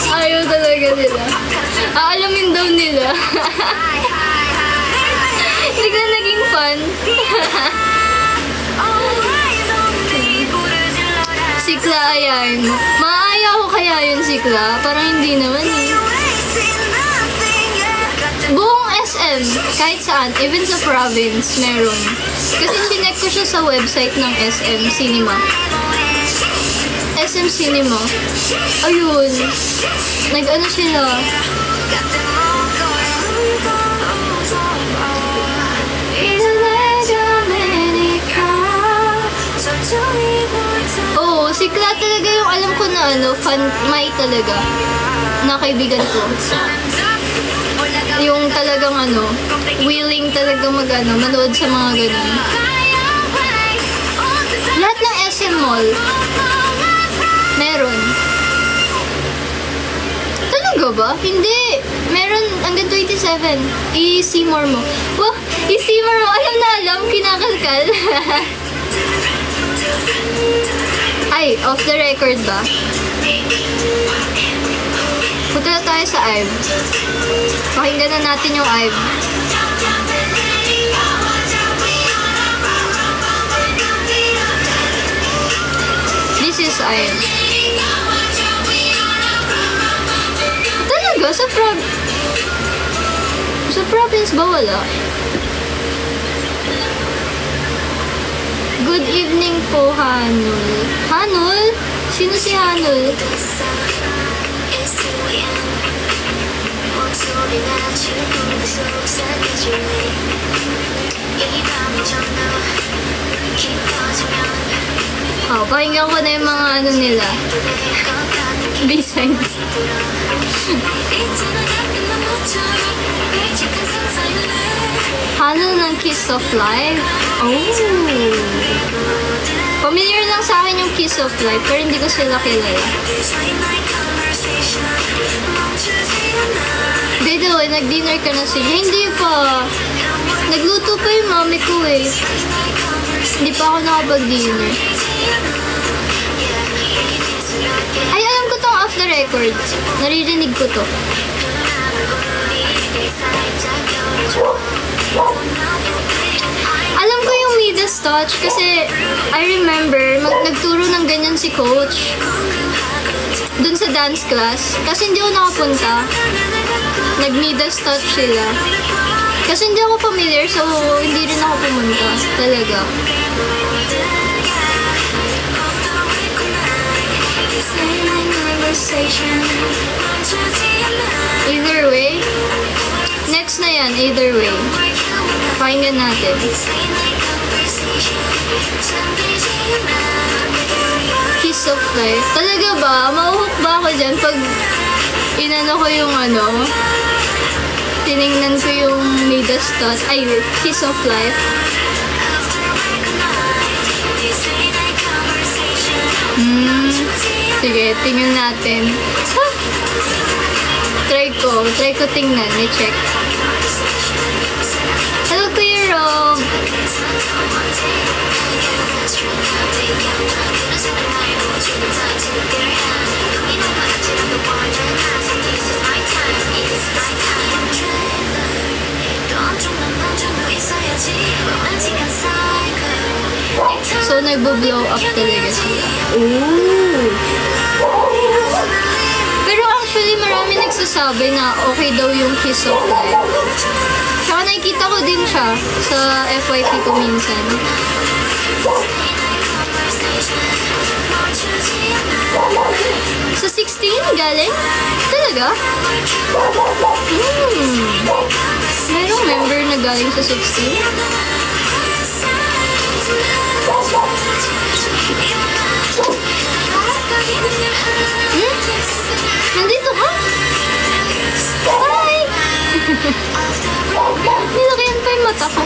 Ayaw talaga nila. Aalamin daw nila. Hindi ko na naging fun. Sikla, ayayin mo. Maaya ko kaya yun, Sikla? Parang hindi naman eh. Buong SM, kahit saan, even sa province, meron. Kasi chinek ko siya sa website ng SM Cinema. SM Cinema. Ayun. Nag-ano sila. Oh, Sikla talaga yung alam ko na fan, may talaga. Na kaibigan ko. Yung talagang willing talaga manood sa mga ganun. Lahat ng SM Mall, meron. Talaga ba? Hindi. Meron hanggang 27. I-Seymour mo. Wow, i-Seymour mo. Alam, kinakalkal. Ay, off the record ba? Punta na tayo sa IVE. Pakinggan na natin yung IVE. This is IVE. Talaga? Sa province ba wala? Good evening po, Hanul. Hanul? Sino si Hanul? Pakinggan ko na yung mga nila. B-sides. Hanul ng Kiss of Life? Oh! Familiar lang sa akin yung Kiss of Life, pero hindi ko sila kilala. Dito, nag-dinner ka na sila. Hindi pa. Nagluto pa yung mami ko eh. Hindi pa ako nakapag-dinner. Ay, alam ko tong off the record. Naririnig ko to. Alam ko yung Midas touch kasi I remember nagturo ng ganyan si coach dun sa dance class. Kasi hindi ako nakapunta. Nag-Midas touch sila. Kasi hindi ako familiar, so hindi rin ako pumunta. Talaga. Either way. Next na yan, either way. Pakinggan natin. Kiss of Life. Talaga ba? Mauhok ba ako dyan pag inano ko yung tinignan ko yung Midas touch. Ay, Kiss of Life. Sige, tingnan natin. Try ko tingnan, i-check. Hello, Kuya Rob! So, nagbo-blow up talaga sila. Ooh! Pero actually, marami nagsasabi na okay daw yung Kiss of Life. Tsaka nakikita ko din siya sa FYP ko minsan. Sa 16 galing? Talaga? Merong member na galing sa 16? Nandito ka? Hi! Nilakihan pa yung mata ko.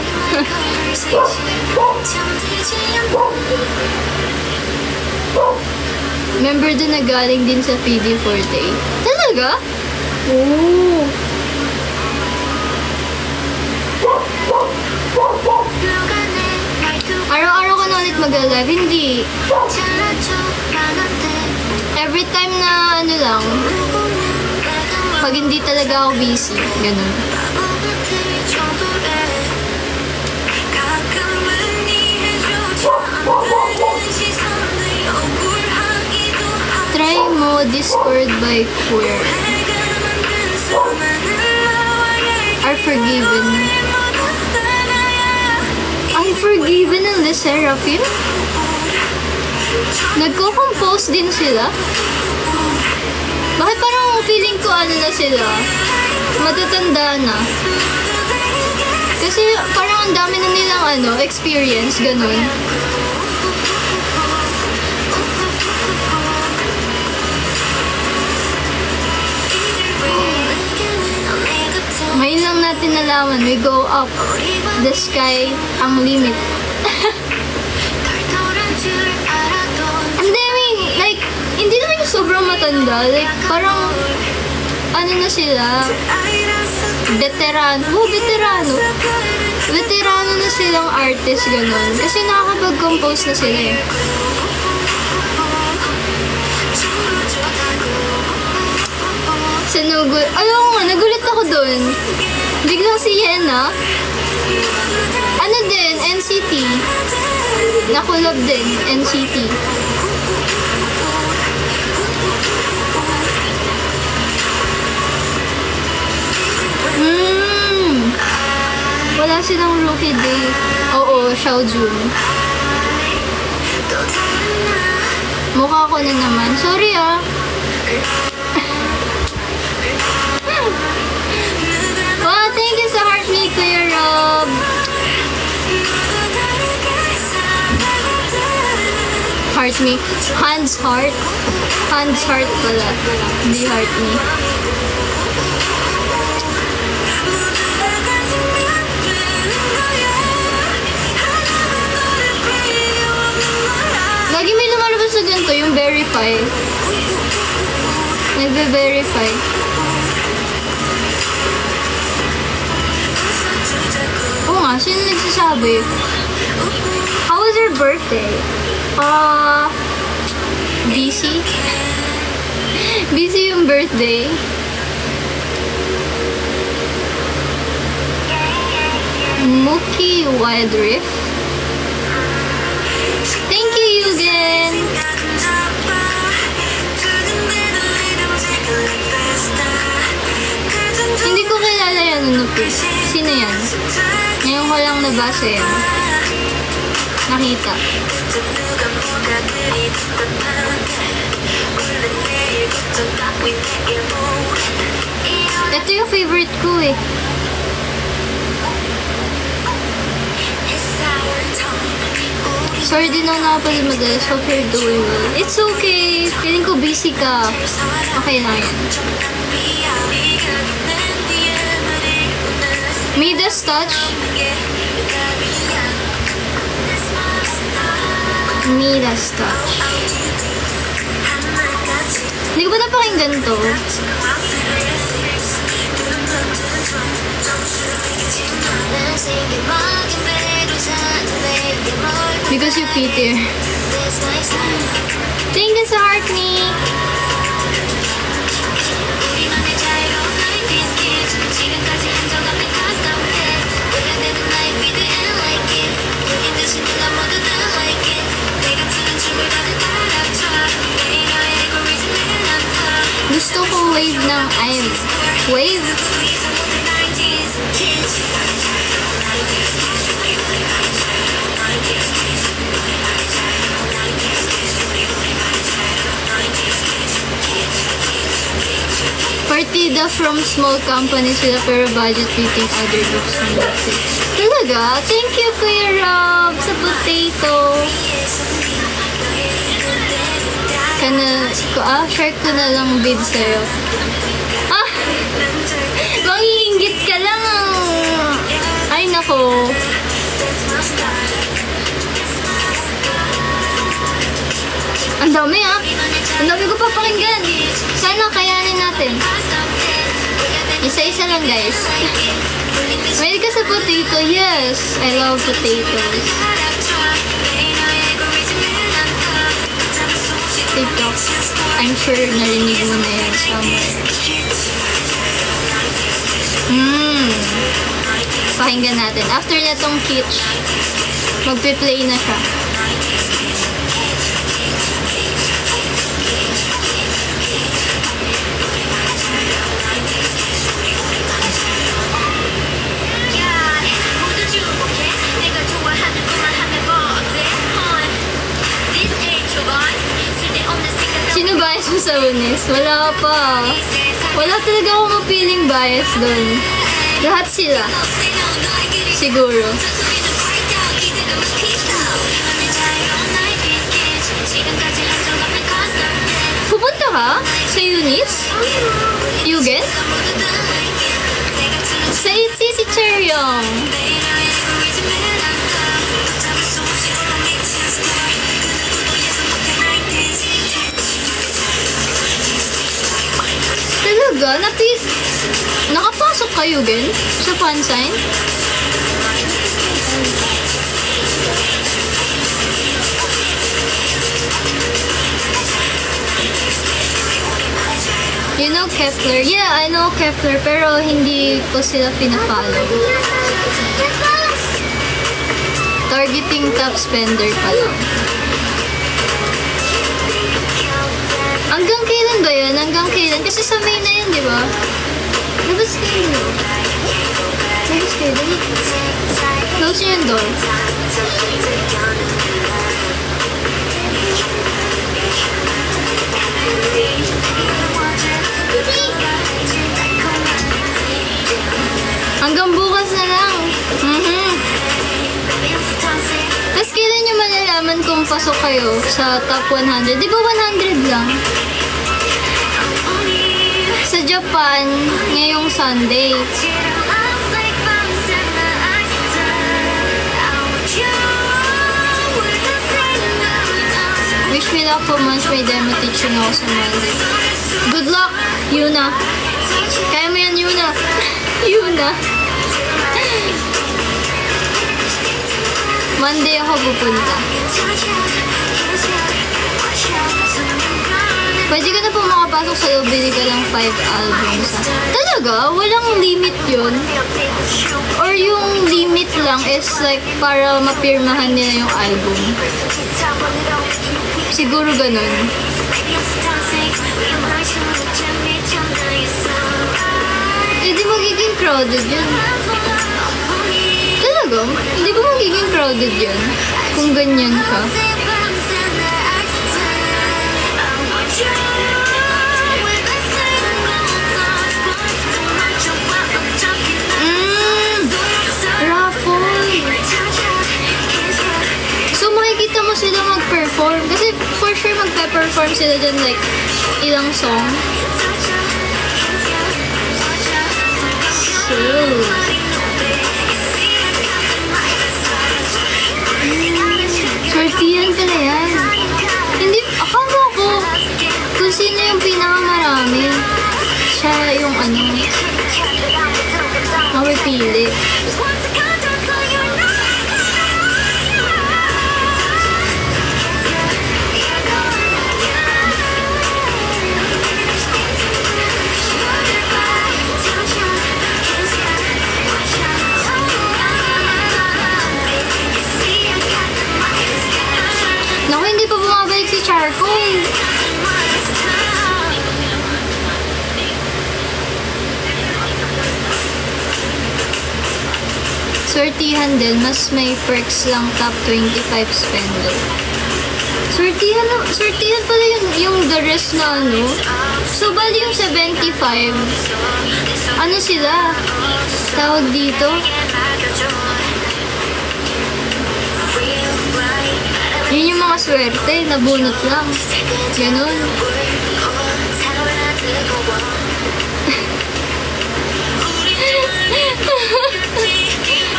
Member din na galing din sa PD4T. Talaga? Oh. Araw-araw ka na ulit mag-live? Hindi. Every time na lang, pag hindi talaga ako busy, ganun. Try mo Discord by Queer. Are Forgiven. Unforgiven ng Le Seraphim? Nagko-compose din sila? Bakit parang feeling ko na sila? Matatanda na. Kasi parang ang dami na nilang experience, ganun. Ngayon lang natin nalaman, we go up the sky ang limit. And then, like, hindi naman yung sobrang matanda. Like, parang, na sila, veterano. Veterano. Veterano na silang artist, gano'n. Kasi nakakapag-compose na sila eh. Sinugul. Ayaw nga, nagulat ako dun. Biglang si Yena. Ano din, NCT. Nakulab din, NCT. Wala silang Rookie Day. Oo, Xiaojun. Mukha ko na naman. Sorry Wow, thank you sa heart me, Kuya Rob. Heart me. Hands heart. Hands heart pala. Hindi heart me. Lagi may lumalabas sa ganito, yung verify. Nagbe-verify. Oo nga, sino nagsasabi? How was your birthday? Busy? Busy yung birthday. Mookie Wild Rift. Unupi. Sino yan? Ngayon ko lang nabasa yan. Nakita. Ito yung favorite ko eh. Sorry din ako nakapagod madalas. Hope you're doing well. It's okay. Feeling ko busy ka. Okay lang yan. Midas touch. Midas touch. Hindi ko ba napakinggan to? Because you Peter. Thank you sa heart me. Gusto ko wave ng IVE. Wave? Partida from small companies sila pero budget beating other groups ng music. Talaga? Thank you, Kuya Rob, sa potato. Share ko na lang bid sa'yo. Mangiinggit ka lang. Ay, nako. Ang dami Ang dami ko papakinggan. Sana kayanin natin. Isa-isa lang, guys. Mahilig ka sa potato? Yes. I love potatoes. TikTok. I'm sure narinig mo na yan somewhere. Pakinggan natin. After na tong kitsch, magpe-play na siya. Sino bias mo sa Unis? Wala pa. Wala talaga akong mapiling bias doon. Lahat sila. Siguro. Pupunta ka? Sa Unis? Yugen? Sa Itzy si Cheryong. Talaga? Nakapasok kayo, Gen? Sa fansign? You know Kepler? Yeah, I know Kepler, pero hindi ko sila pinafollow. Targeting top spender pa lang. Hanggang kailan ba yan? Hanggang kailan? Kasi sa May na yan, di ba? Labas kayo. Labas kayo. Dali. Close nyo yung door. Hanggang bukas na lang. Tapos kailan nyo malalaman kung pasok kayo sa top 100? Di ba 100 lang? Sa Japan, ngayong Sunday. Wish me luck for months. May demo teaching ako sa Monday. Good luck, Yuna. Kaya mo yan, Yuna. Yuna. Monday ako pupunta. Pwede ka na po makapasok sa loob, bili ka lang 5 albums. Talaga? Walang limit yun? Or yung limit lang is like para mapirmahan nila yung album? Siguro ganun. Eh, di magiging crowded yun. Talaga? Hindi ba magiging crowded yun? Kung ganyan ka. Raffle. So, makikita mo sila mag-perform. Kasi, for sure, magpe-perform sila dyan, like, ilang song. So, sortihan pala yan. Hindi, akala ko, kung sino yung pinakamarami, siya yung ano, mapipili. Naku, hindi pa bumabalik si Charcoal. Sortihan din, mas may perks lang top 25 spender. Sortihan pala yung the rest na ano. So, bali yung 75. Ano sila? Tawag dito? Yun yung mga swerte, nabunot lang. Ganon.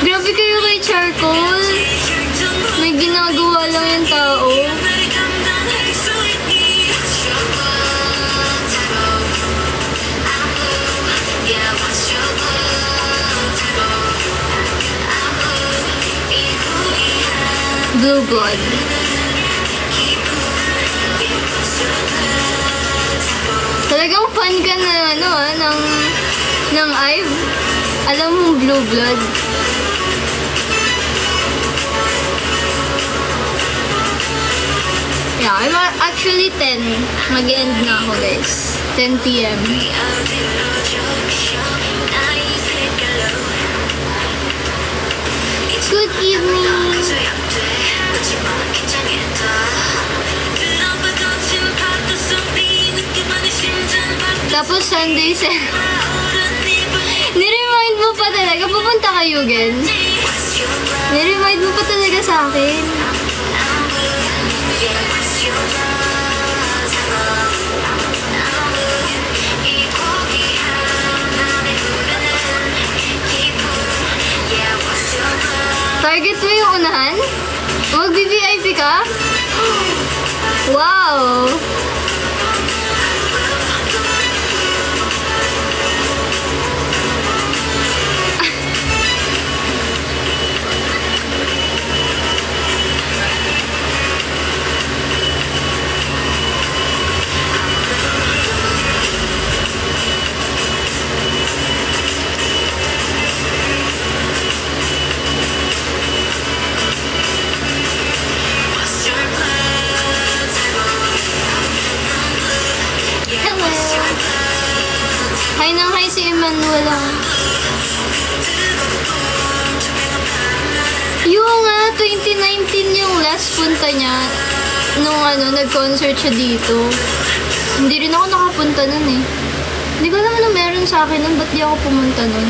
Grabe kayo kay Charcoal. May ginagawa lang yung tao. Blue God. Talagang fan ka na ano ng Ive. Alam mo Blue Blood. Yeah, I'm actually 10. Mag-end na ako, guys. 10 PM. Good evening. Tapos Sunday Niremind mo pa talaga. Pupunta kayo, Gen. Niremind mo pa talaga sa akin. Target mo yung unahan? Mag-VIP ka? Wow! Hi nang hi si Emmanuel lang. Yung 2019 yung last punta niya nung nag-concert siya dito. Hindi rin ako nakapunta nun eh. Hindi ko alam ano meron sa akin nun. Ba't di ako pumunta nun?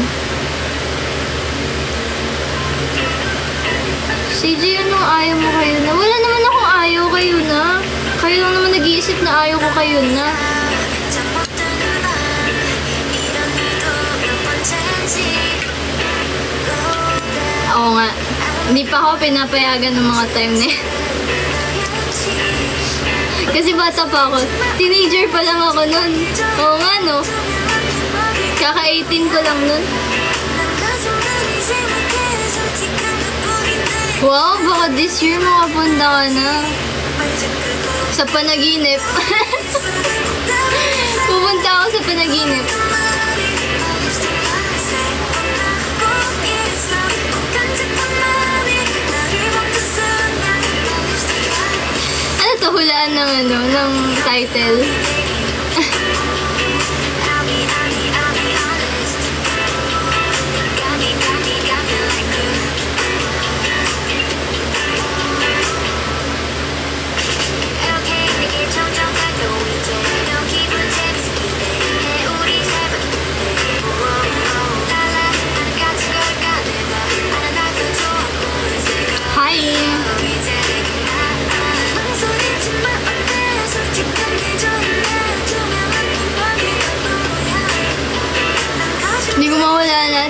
CJ, anong ayaw mo kayo na? Wala naman akong ayaw kayo na. Kayo lang naman nag-iisip na ayaw ko kayo na. Oo nga. Hindi pa ako pinapayagan ng mga time na yan. Kasi bata pa ako. Teenager pa lang ako nun. Oo nga, no? Kaka-18 ko lang nun. Wow, baka this year makapunta ka na. Sa panaginip. Pupunta ako sa panaginip. Ano to, hulaan ng title?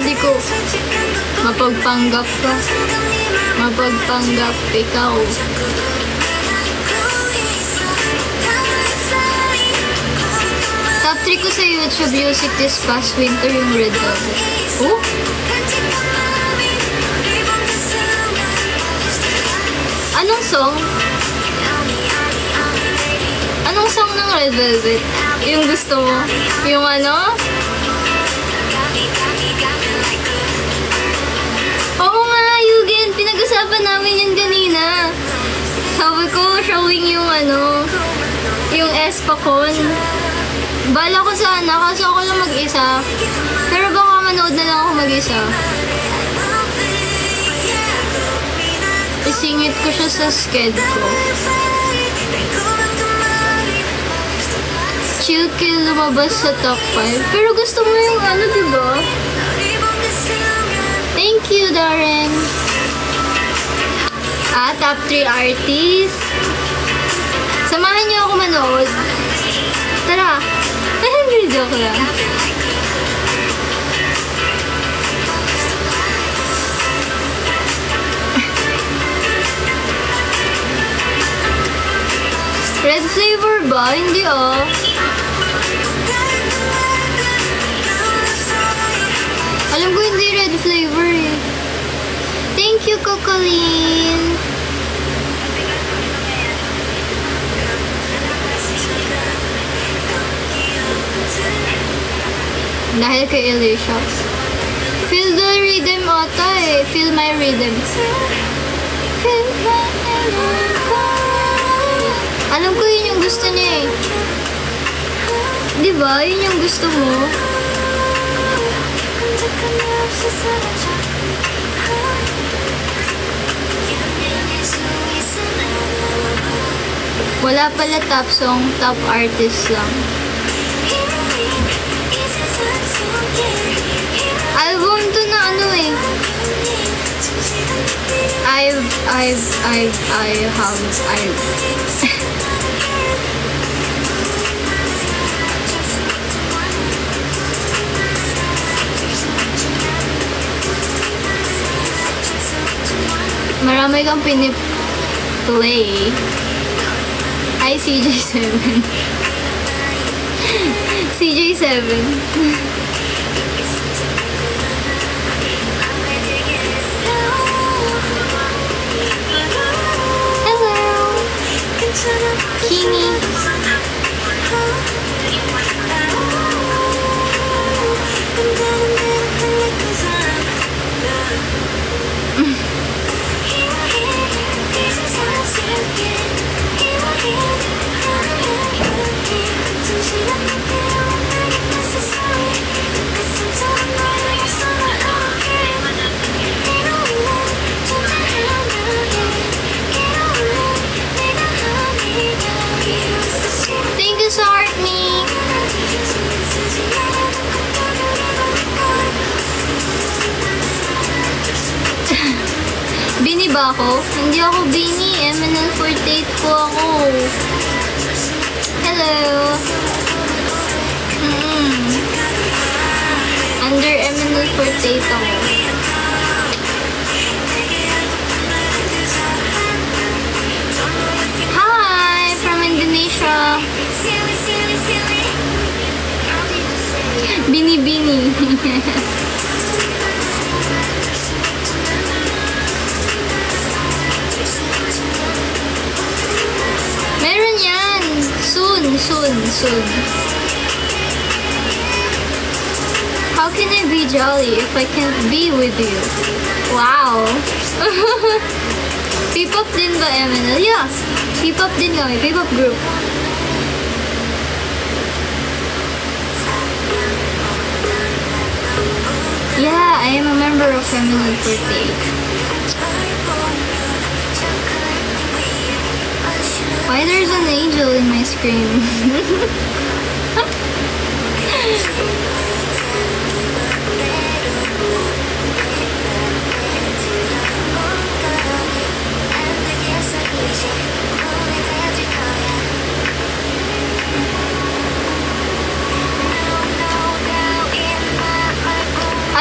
di ko mapagpanggap ka. Mapagpanggap ikaw. Top 3 ko sa YouTube music this past winter yung Red Velvet. Oh? Anong song? Anong song ng Red Velvet? Yung gusto mo? Yung ano? Oo nga, Yugen! Pinag-usapan namin yun kanina. Sabi ko, showing yung ano, yung Espacon. Bala ko sana, kaso ako lang mag-isa. Pero baka manood na lang ako mag-isa. Isingit ko siya sa sked ko. Chill Kill lumabas sa top 5. Pero gusto mo yung ano, diba? Thank you, Darren. Top 3 artists. Samahan niyo ako manood. Tara. Joke lang. Red flavor ba? Hindi ah. Alam ko hindi red flavor eh. Thank you, Cocoline. Dahil kay Alicia. Feel the rhythm ata eh. Feel my rhythm. Feel my rhythm. Alam ko yun yung gusto niya eh. Diba? Yun yung gusto mo. Wala pala top song, top artist lang. Album to na ano eh. Marami kang pinip-play. Hi, CJ7. CJ7. Kimi. Thank you, Sartney. Bini ba ako? Hindi ako Bini. MNL48 po ako. Hello. Under MNL48 ako. Hi! From Indonesia. Bini-bini. Meron yan. Soon. How can I be jolly if I can't be with you? Wow. P-pop din ba MNL? Yeah. P-pop din kami. P-pop group. Yeah, I am a member of MNL48. Why there's an angel in my screen?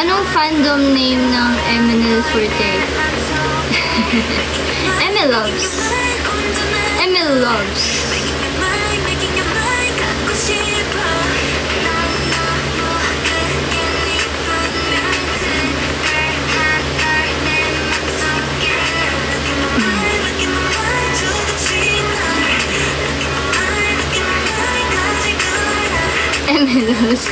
Anong fandom name ng Eminel Forte? Emil Loves. Emil Loves. Emil Loves.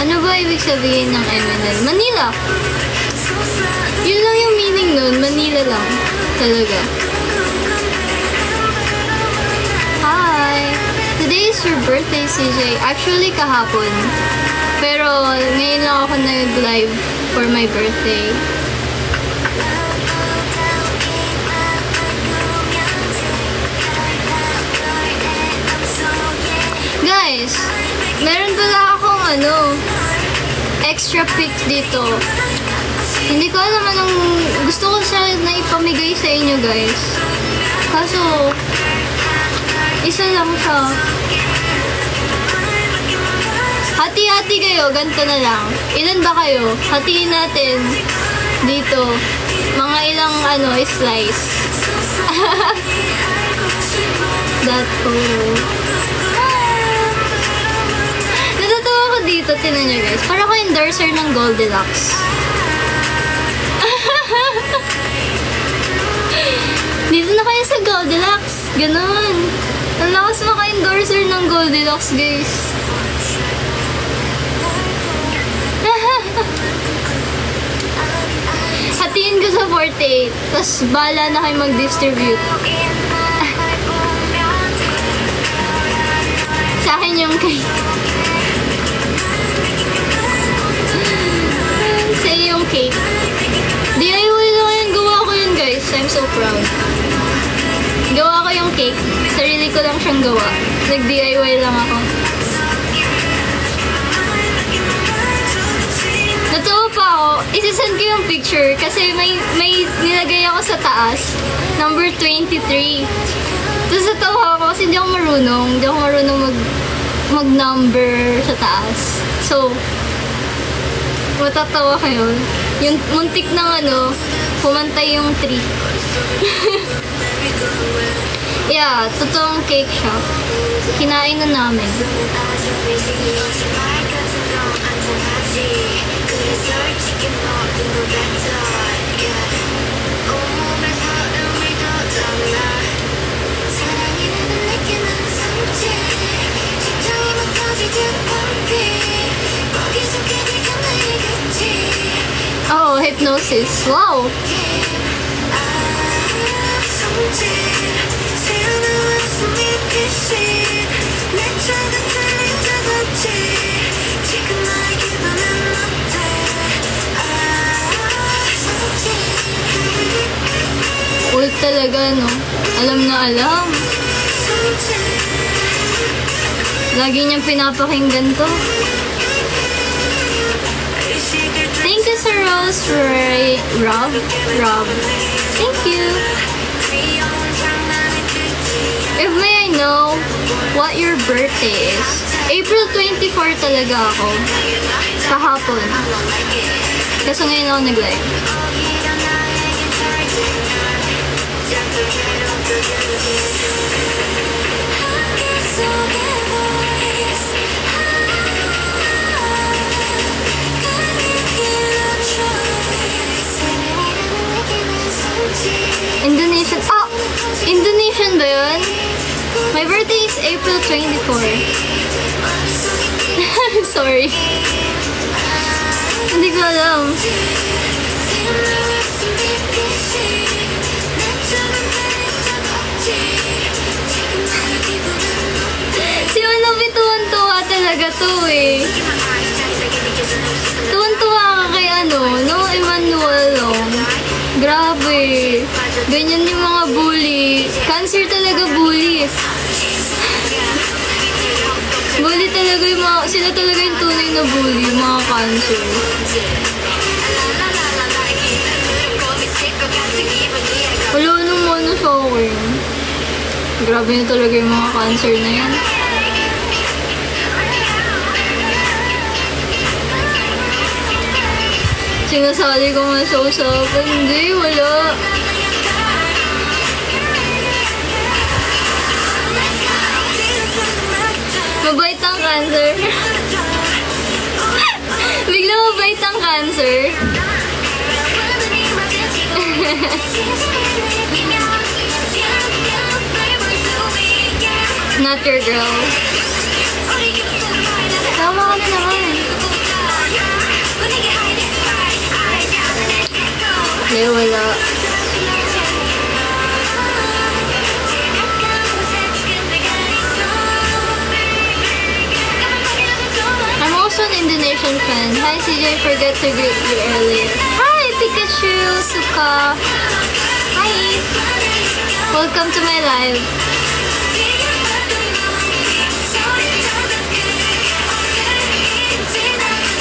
Ano ba ibig sabihin ng Eminel? Manila! Yun lang yung meaning nun. Manila lang. Talaga. Hi! Today is your birthday, CJ. Actually, kahapon. Pero, ngayon lang ako nag-live for my birthday. Guys, meron pala akong extra pics dito. Hindi ko alam anong gusto ko siya na ipamigay sa inyo, guys. Kaso, isa lang siya. Hati-hati kayo, ganito na lang. Ilan ba kayo? Hatiin natin dito. Mga ilang slice. That natatawa ko dito, tinan nyo guys. Para ko endorser ng Goldilocks. Dito na kayo sa Goldilocks. Ganon. Ang lakas maka-endorser ng Goldilocks, guys. Hatiin ko sa 48. Tapos bala na kayo mag-distribute. Sa akin yung cake. Sa yung cake. DIY lang yan. Gawa ko yun, guys. I'm so proud. Gawa ko yung cake. Sarili ko lang siyang gawa. Nag-DIY lang ako. Natuwa pa ako. Isasend ko yung picture kasi may nilagay ako sa taas. Number 23. Tapos natawa ako kasi hindi ako marunong. Hindi ako marunong mag-number sa taas. So, matatawa kayo. Yung muntik ng pumantay yung 3. Yeah, totoong cake shop. Kinain na namin. Oh, hypnosis. Wow! Cool talaga, no? Alam na alam. Lagi niyang pinapakinggan to. Thank you, Sir Rose, Rob. Thank you. If may I know what your birthday is? April 24 talaga ako. Kahapon. Kaso ngayon ako nag-live. Indonesian. Oh! Indonesian ba yun? My birthday is April 24. Sorry. Hindi ko alam. Si Manabi tuwan-tuwa talaga to eh. Tuwan-tuwa ka kay no Emmanuel Long. Grabe. Ganyan yung mga bully. Cancer talaga bully. Bully talaga yung sila talaga yung tunay na bully, yung mga cancer. Wala naman na sa akin. Grabe na talaga yung mga cancer na yan. Sinasali ko nga sa usapan. Hindi, wala. Mabait ang cancer. Bigla mabait ang cancer. Not your girl. Tama ka na naman. Hindi, wala. I'm also an Indonesian fan. Hi CJ, forget to greet you earlier. Hi Pikachu, Suka. Hi. Welcome to my live.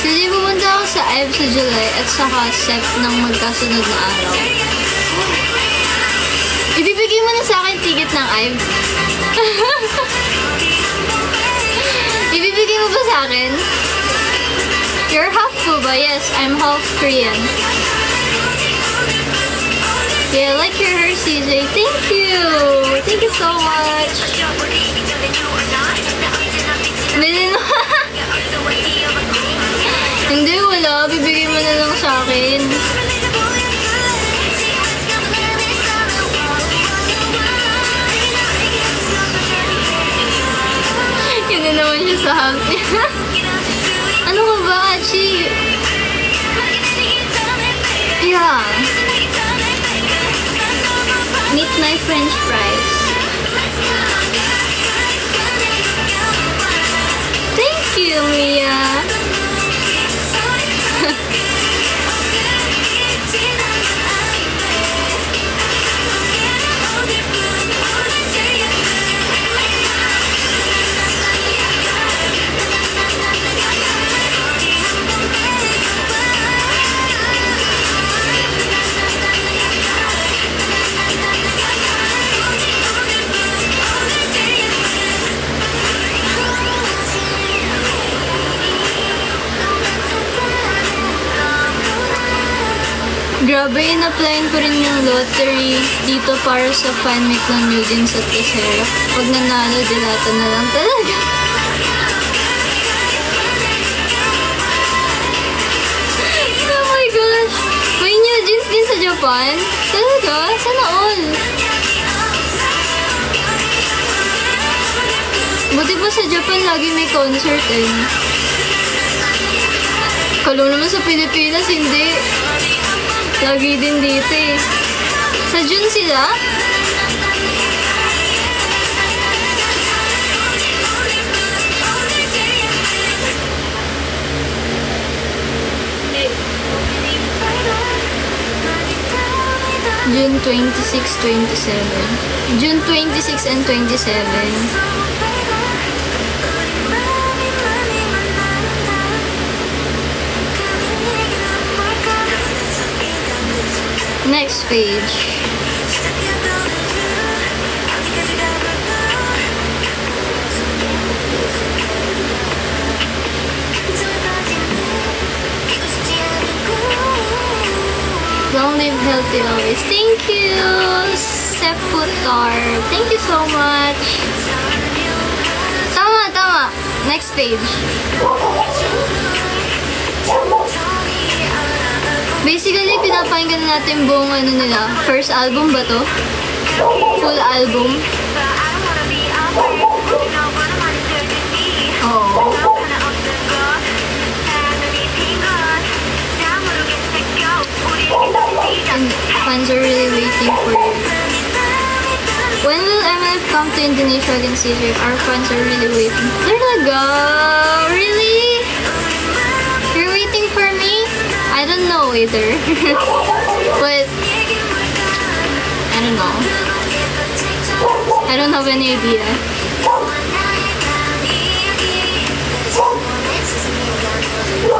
CJ, pumunta ako sa IVE sa July at saka SEP ng magkasunod na araw. Ibibigay mo na sa akin ticket ng IVE. Ibibigay mo ba sa akin? You're half po ba? Yes, I'm half Korean. Yeah, I like your hair, CJ. Thank you! Thank you so much! Hindi, wala. Bibigay mo na lang sa akin. Yun na naman siya sa happy. Ano ka ba, Achi? Yeah. Meet my French fries. Thank you, Mia. Grabe, in-applyan ko rin yung lottery dito para sa fanmeet ng New Jeans at Casera. Pag nanalo, dilata na lang talaga. Oh my gosh! May New Jeans din sa Japan? Talaga? Sana all! Buti pa sa Japan lagi may concert eh. Kalo naman sa Pilipinas, hindi. Lagi din dito eh. Sa June sila? June 26, 27. June 26 and 27. Next page. Long live healthy always. Thank you, Seputar. Thank you so much. Tama. Next page. Basically, pinapakinggan natin buong ano nila. First album ba to? Full album. Oh. And fans are really waiting for you. When will MF come to Indonesia again, CJ? Our fans are really waiting. Talaga? Really? You're waiting for me? I don't know either. But I don't know. I don't have any idea.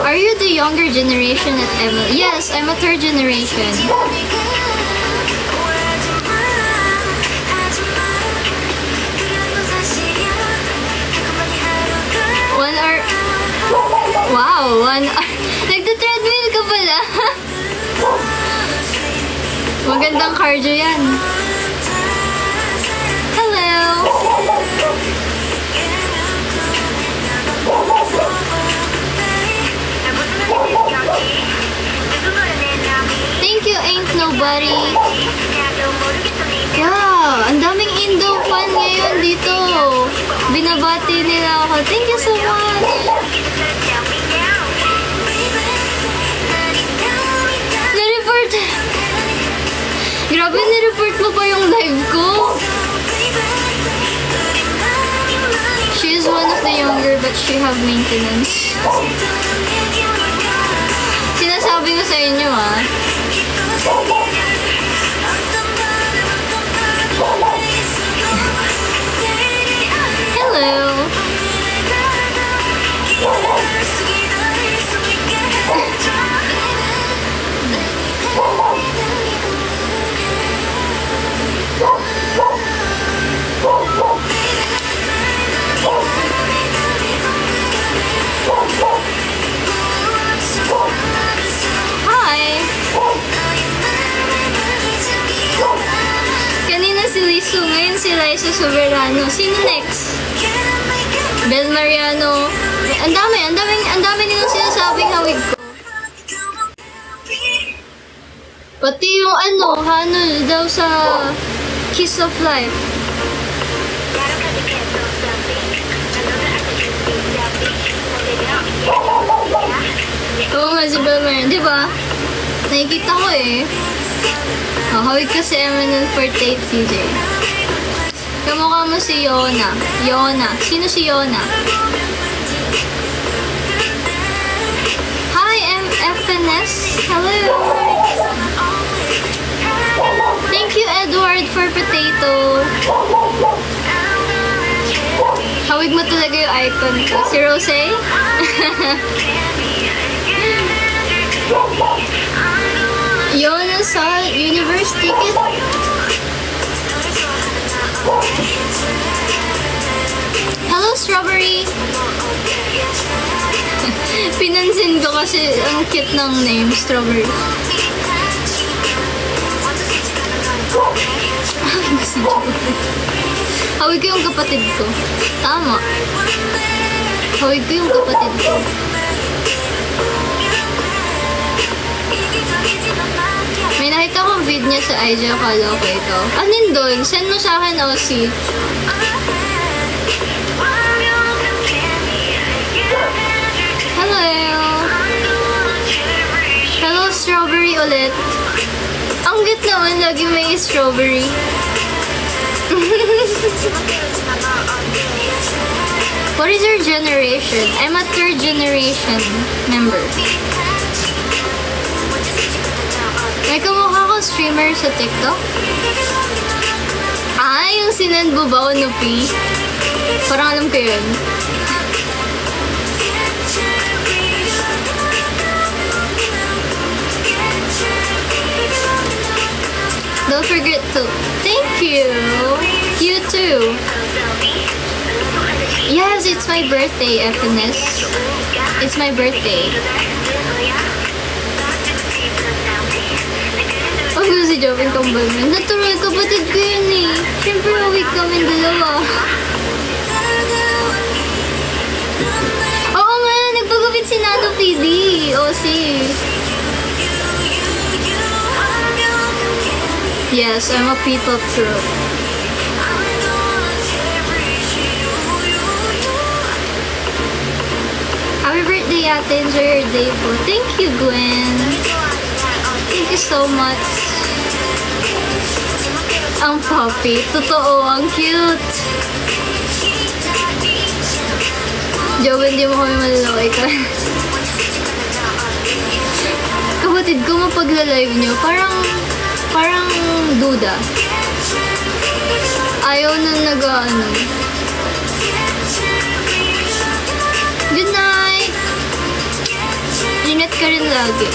Are you the younger generation at ML? Yes, I'm a third generation. Wow, 1 hour. Nagta-treadmill ka pala. Magandang cardio yan. Hello. Thank you, ain't nobody. Wow, ang daming Indo fan ngayon dito. Binabati nila ako. Thank you so much. Na-report. Grabe, na-report mo pa yung live ko. She is one of the younger but she have maintenance. Sinasabi ko sa inyo ah. Hello. Hi. Kanina si Lisu, ngayon si Liza Soberano. Sino next? Bel Mariano. Ang dami nilang sinasabing hawig ko. Pati yung Hanul daw sa Kiss of Life. Oo nga si Bel Mariano, di ba? Nakikita ko eh. Oh, hawig ko si Eminent 48 CJ. Kamukha mo si Yona. Yona. Sino si Yona? Hi, FNS. Hello. Thank you, Edward, for potato. Hawig mo talaga yung icon ko. Si Rose? Yona sa Universe ticket. Hello, Strawberry! Pinansin ko kasi ang cute ng name, Strawberry. Hawig ko yung kapatid ko. Tama. Hawig ko yung kapatid ko. May nakita kong vid niya sa IG, akala ko ito. Anin doon? Send mo sa akin, Aussie. Hello! Hello, Strawberry ulit. Ang cute naman, lagi may strawberry. What is your generation? I'm a third generation member. May kamukha ko streamer sa TikTok. Ah, yung sinend mo ba o Nupi? Parang alam ko yun. Don't forget to. Thank you. You too. Yes, it's my birthday, FNS. It's my birthday. Oh, si Jovin Kambal mo. Natural, kapatid ko yun eh. Siyempre, awig kami dalawa. Oo nga, nagpagupit si Nano PD. O si... Yes, I'm a people pro. Happy birthday, ate. Enjoy your day po. Thank you, Gwen. Thank you so much. Ang puppy. Totoo, ang cute. Joe, hindi mo kami malalaway ka. Kapatid ko, mapagla-live nyo, parang duda. Ayaw na nag-ano. Good night! Ingat ka rin lagi.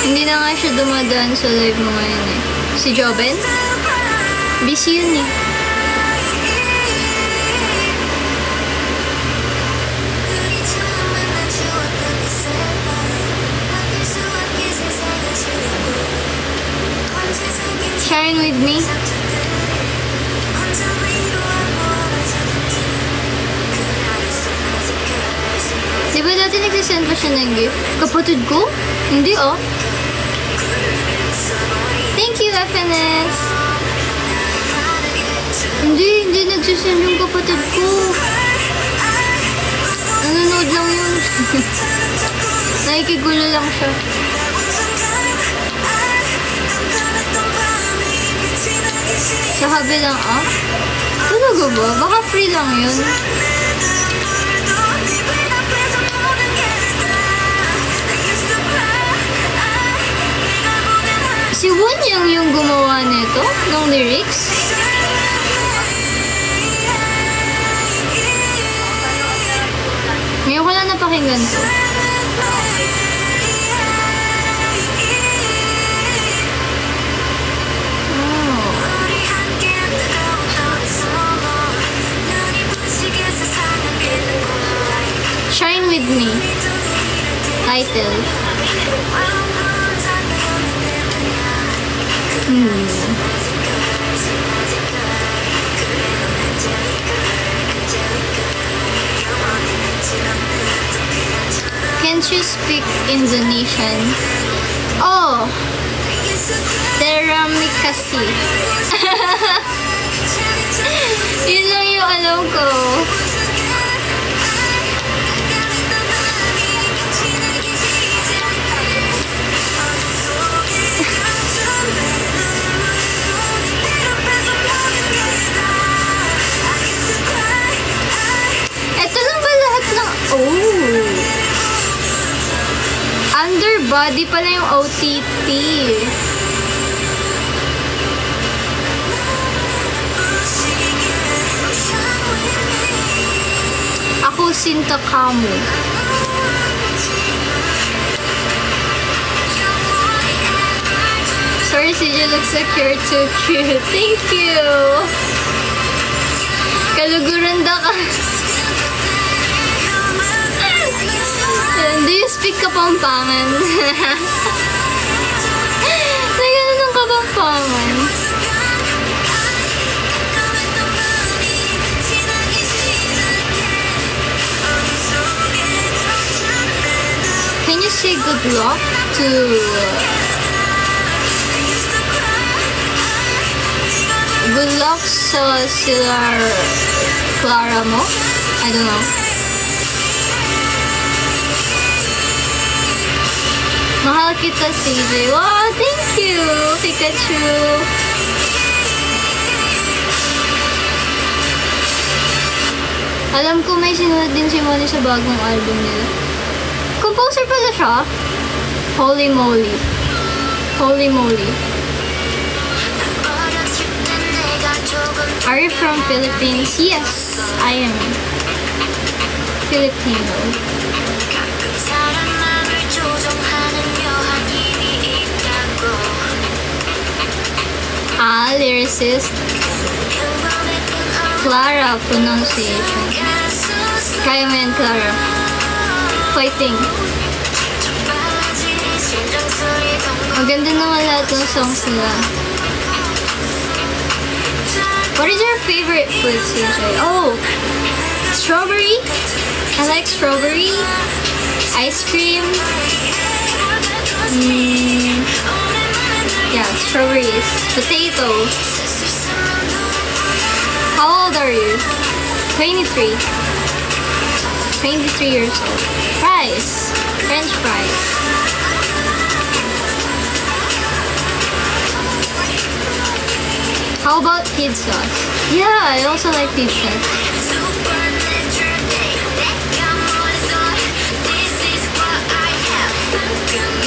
Hindi na nga siya dumadaan sa live mo ngayon eh. Si Joben? Busy yun eh. Shine with me. Diba dati nagsisend pa siya ng gift? Kapatid ko? Hindi oh. Thank you, FNS. Hindi nagsisend yung kapatid ko. Nanonood lang yun. Nakikigulo lang siya. Sa kabilang app? Talaga ba? Baka free lang yun. Si Wonyang yung gumawa nito, ng lyrics. Ngayon ko lang napakinggan to. Shine with me. Title. Can't you speak Indonesian? Oh, Teramikasi. Yun lang yung alam ko. Underbody pala yung OTT. Ako Sinta Kamu. Sorry, CJ looks so cute. Thank you. Kaluguran da ka. Do you speak Kapampangan? Nagano ng Kapampangan? Can you say good luck to good luck sa Silar Clara mo? I don't know. Mahal kita, CJ. Wow, thank you, Pikachu. Alam ko may sinunod din si Moni sa bagong album nila. Composer pala siya. Holy moly. Holy moly. Are you from Philippines? Yes, I am. Filipino. Lyricist. Clara pronunciation. Kaya mo yan, Clara. Fighting. Maganda naman lahat ng songs nila. What is your favorite food, CJ? Oh, strawberry. I like strawberry. Ice cream. Yeah, strawberries. Potato. How old are you? 23. 23 years old. Fries. French fries. How about pizza? Yeah, I also like pizza.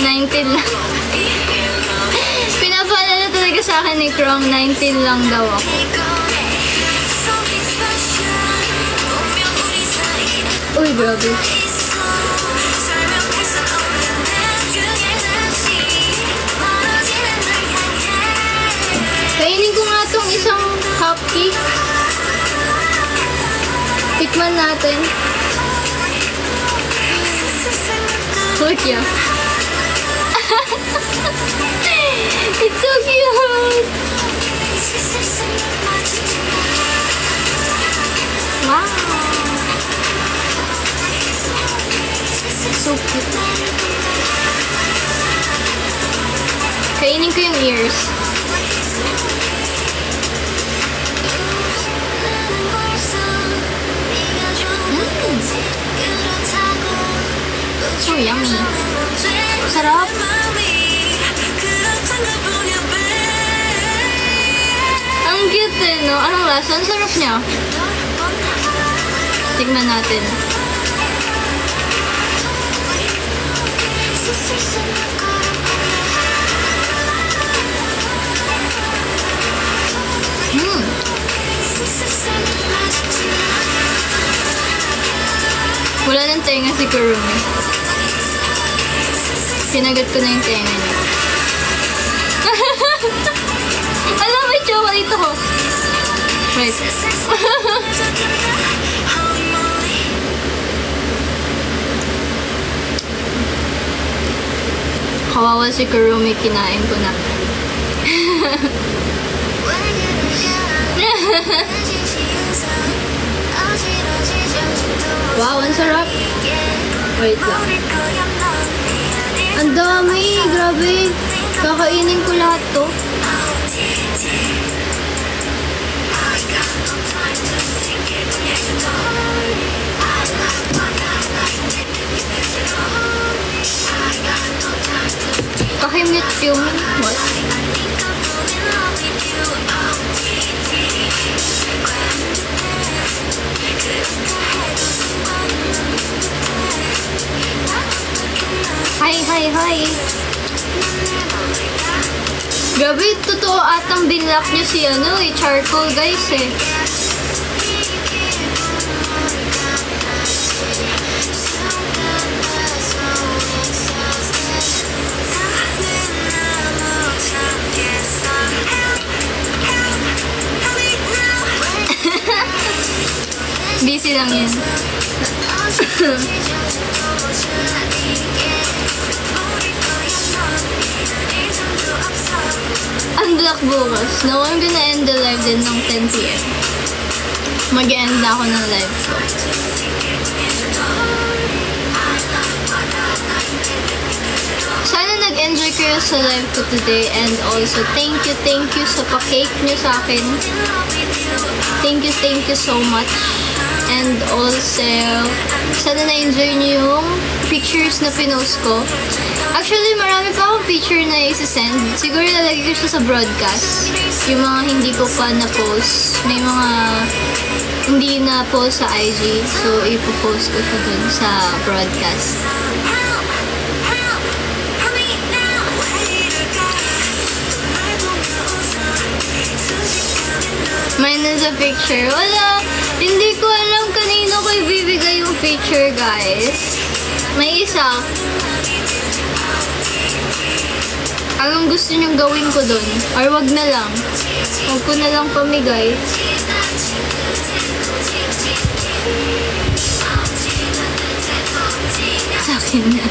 19 lang. Pinapaalala talaga sa akin ni Krong, 19 lang daw ako. Uy, grabe. Tikman natin. Look ya. It's so cute! Wow! So cute. Kainin ko yung ears. So yummy. Sarap. Ang cute eh, no? Anong lasa? Ang sarap niya. Tignan natin. Wala ng tenga si Kurumi. Pinagat ko na yung tenga niya. Alam, may chocolate ako. Wait. Kawawa si Kurumi, kinain ko na. Wow, ang sarap. Wait lang. Ang dami, grabe. Kakainin ko lahat to. Pakimute yung what? Hi! Grabe, totoo atang binlock niyo si charcoal guys eh. Busy lang yun. Unblock bukas. No, I'm gonna end the live din ng 10 PM. Mag-end na ako ng live ko. Sana nag-enjoy kayo sa live ko today, and also thank you sa pa-cake nyo sa akin. Thank you so much. And also, sana na-enjoy nyo yung pictures na pinost ko. Actually, marami pa akong picture na isi-send. Siguro lalagay ko siya sa broadcast. Yung mga hindi ko pa na-post. May mga hindi na-post sa IG. So, ipopost ko siya dun sa broadcast. Mine is a picture. Wala! Hindi ko alam kanino ko ibibigay yung picture, guys. May isa. Anong gusto niyong gawin ko dun? Or wag na lang? Wag ko na lang pamigay. Sa akin na.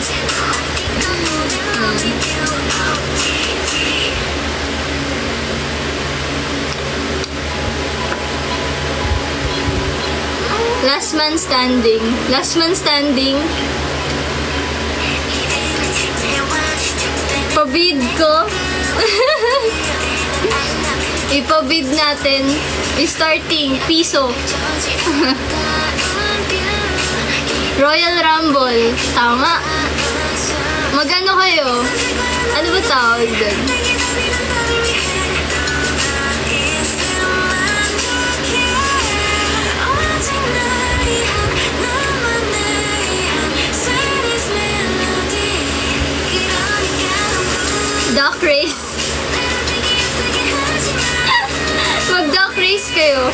Last man standing. Last man standing. Pabid ko. Ipabid natin. Starting, piso. Royal Rumble. Tama. Magano kayo? Ano ba tawag doon? Duck race. Mag-duck race kayo.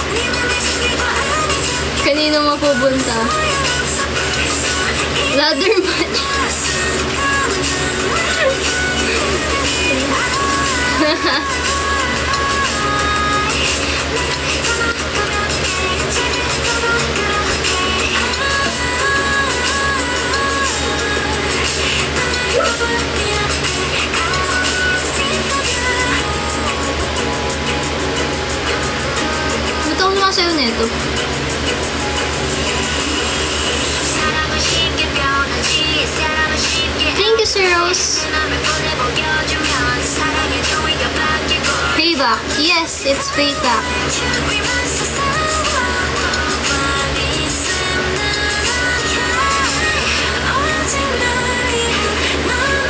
Kanino mapupunta? Ladder match. sa'yo nito. Thank you, Sir Rose. Payback. Yes, it's payback.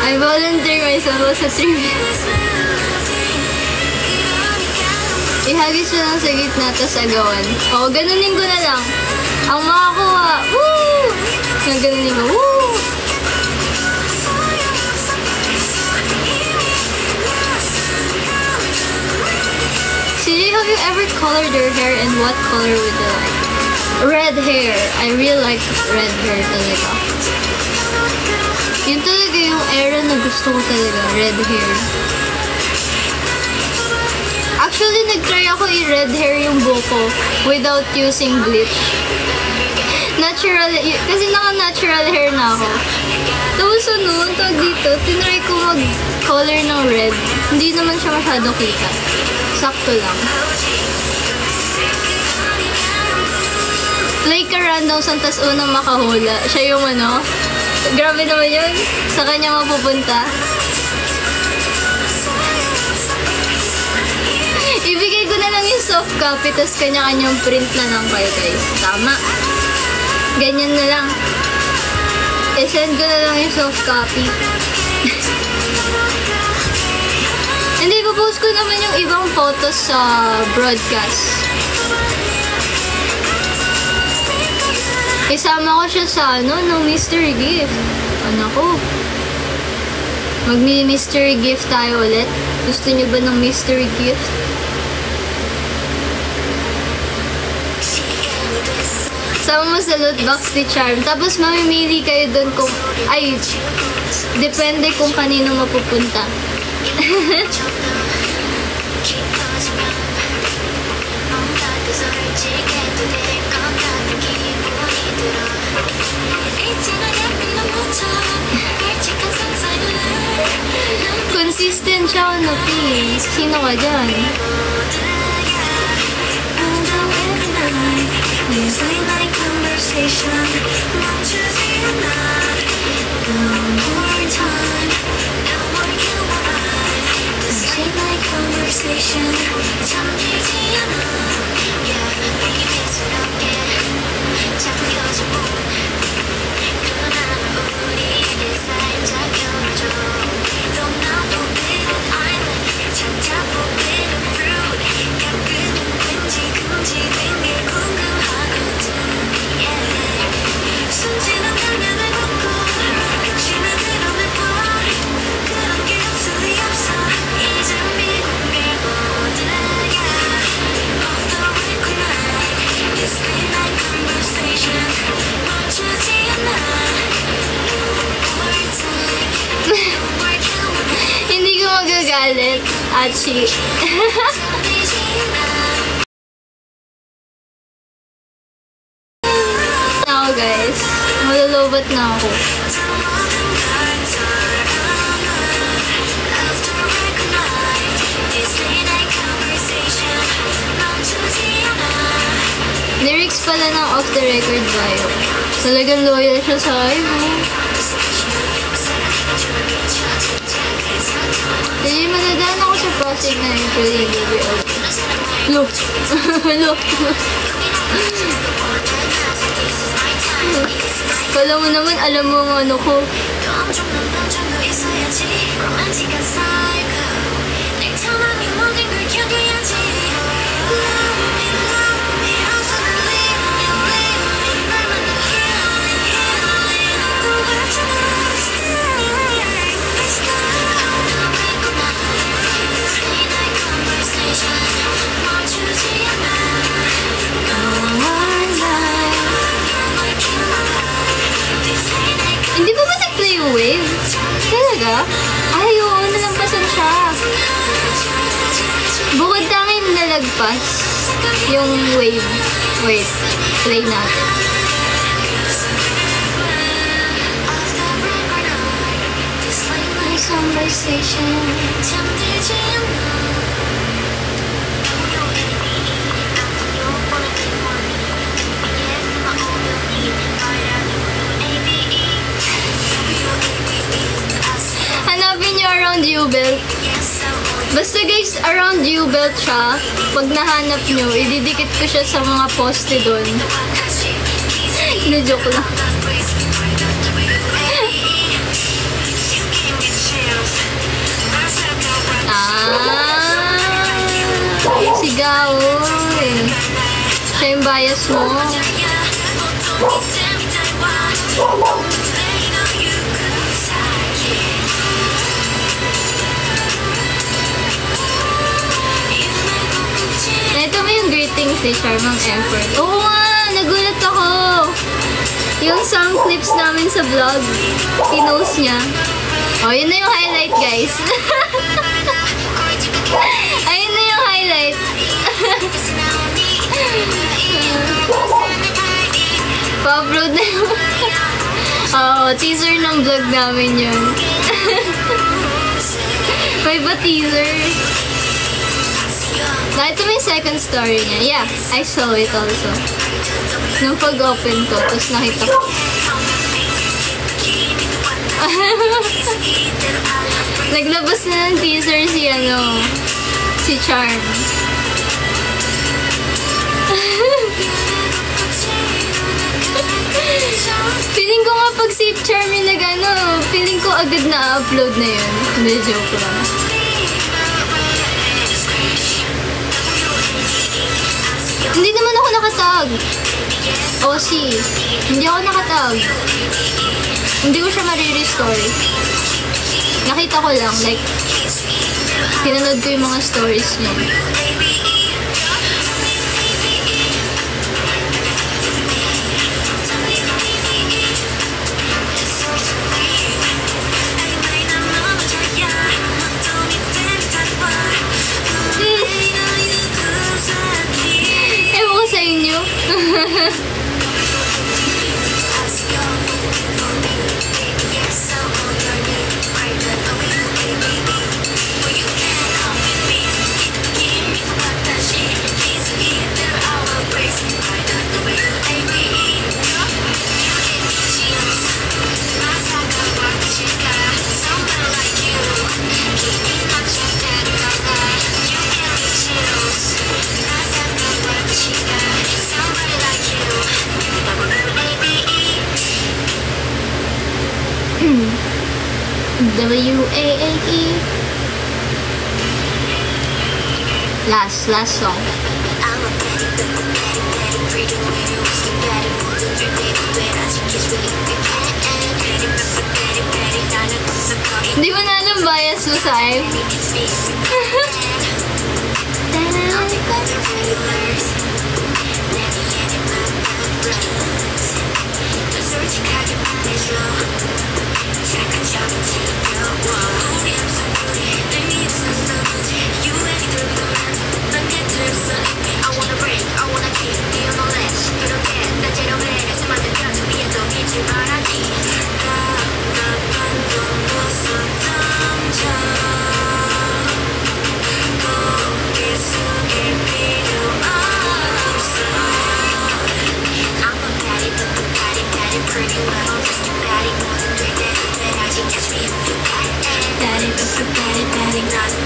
I volunteer myself sa 3 minutes. Ihagis mo lang sa gitna, tas agawan. O, ganunin ko na lang. Ang makakuha, woo! Ganunin ko, woo! CJ, have you ever colored your hair and what color would you like? Red hair. I really like red hair talaga. Yun talaga yung era na gusto ko talaga, red hair. Actually, nag-try ako i-red hair yung buhok ko without using bleach. Natural, kasi naka-natural hair na ako. Tapos ano, tawag dito, tinry ko mag-color ng red. Hindi naman siya masyado kita. Sakto lang. Like a random song, tas unang makahula. Siya yung ano, grabe naman yun. Sa kanya mapupunta. Ibigay ko na lang yung soft copy, tas kanya-kanyang print na lang kayo, guys. Tama. Ganyan na lang. I-send ko na lang yung soft copy. Hindi, ipopost ko naman yung ibang photos sa broadcast. Isama ko siya sa ng mystery gift. Ano ko? Mag-mystery gift tayo ulit. Gusto niyo ba ng mystery gift? Sama mo sa loot box ni Charm. Tapos mamimili kayo doon kung... Ay, depende kung kanino mapupunta. Consistent siya, ano, please. Sino ka dyan? Hindi ko magagalit, Achi. Ako, guys. Malulubat na ako. Lyrics pala ng Off the Record bio. Talagang loyal siya sa akin. Hindi, madadaan ako sa project na yung pwedeng BBL. Look! Look! Kala mo naman, alam mo ang ano ko. Hindi ba nag-play yung wave? Talaga? Ay, oo, nalampasan siya. Bukod tangin nalagpas yung wave. Wait, play natin. Conversation. around U-Belt. Basta guys, around U-Belt siya. Pag nahanap nyo, ididikit ko siya sa mga poste doon. Joke lang. Sigaw. Siya yung bias mo. Ito mo yung greetings ni Charmang Effort. Oo nga! Nagulat ako! Yung song clips namin sa vlog, pinost niya. Oh, yun na yung highlight, guys. Ayun na yung highlight. Pa-upload na yung... Oo, teaser ng vlog namin yun. May ba teaser? Ito may second story niya. Yeah, I saw it also. Nung pag-open ko, tapos nakita ko. Naglabas na ng teaser si Charm. Feeling ko nga pag si Charm yung feeling ko agad na-upload na yun. Hindi, joke lang. Hindi naman ako nakatag. OC. Hindi ako nakatag. Hindi ko siya ma-restore. Nakita ko lang, like, pinanood ko yung mga stories niya. Ewan ko sa inyo. W-A-A-E. Last song. Hindi mo na alam bias mo sa akin.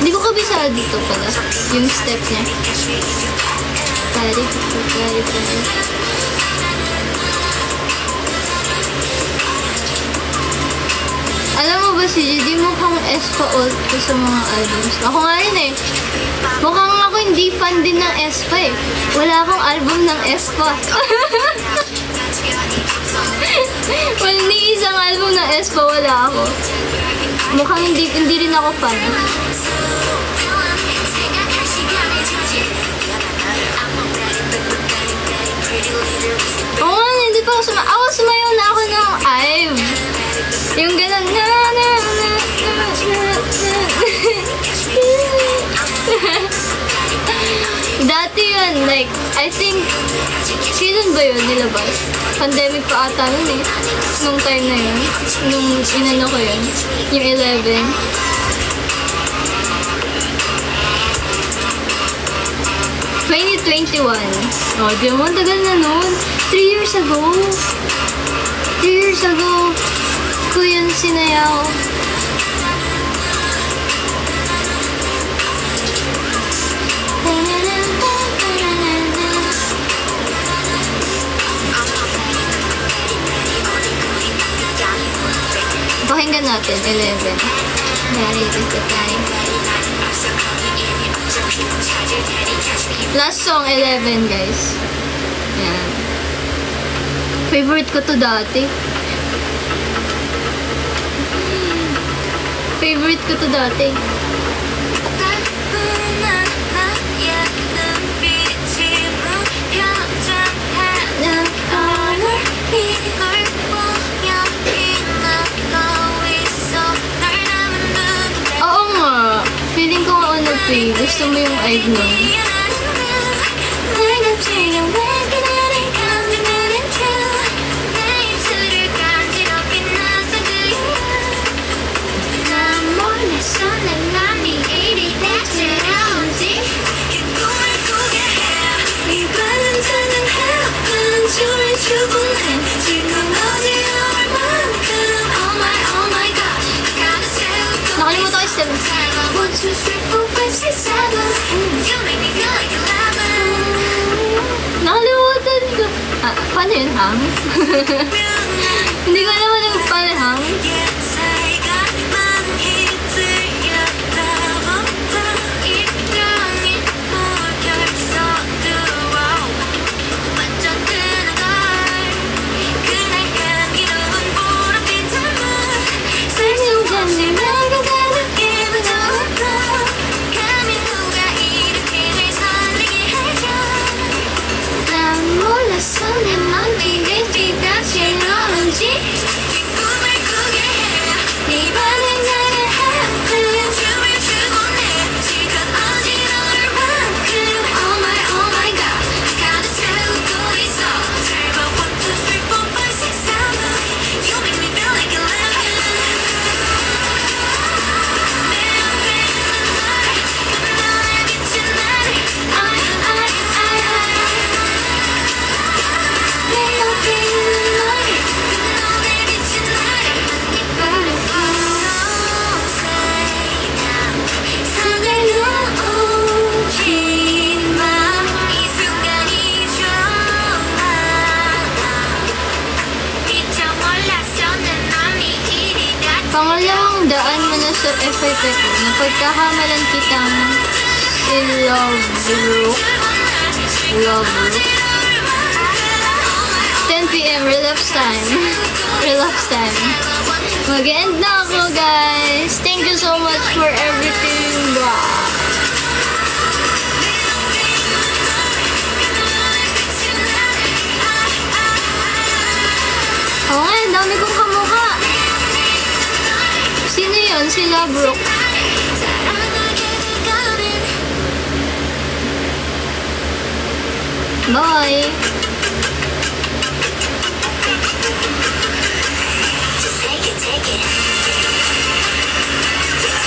Hindi ko kabisado dito pala yung step niya. Alam mo ba si Judy, mukhang Espa old ko sa mga albums. Ako nga rin eh. Mukhang ako hindi fan din ng Espa eh. Wala akong album ng Espa. Well, ni isang album ng Espa wala ako. Mukhang hindi rin ako fan. Oo nga, hindi pa ako sumayaw na ako ng IVE. Yung gano'n. Dati yun, like, I think, kailan ba yun nilabas? Pandemic pa ata nun eh. Nung time na yun. Nung inano ko yun. Yung 11. Oh, di mo, tagal na nun. 3 years ago. 3 years ago ko yun sinayaw. natin, 11. Dari is the time. Last song, 11, guys. Yan. Favorite ko to dati. Favorite ko to dati. Oo nga. Feeling ko nga nag-play. Gusto mo yung I've known. Nakalimutan ko yung step. Nakalimutan ko. Ah, paano yun, Hang? Hindi ko naman yung paano, Hang. Pangalawang daan mo na sa FIP ko, napagkakamalan kitang Love 10 p.m. relapse time. Relapse time. Mag-end na ako, guys. Thank you so much for everything. Wow. Oo nga, ang dami kong kamukha. Sino yun? Si Labrook. Bye!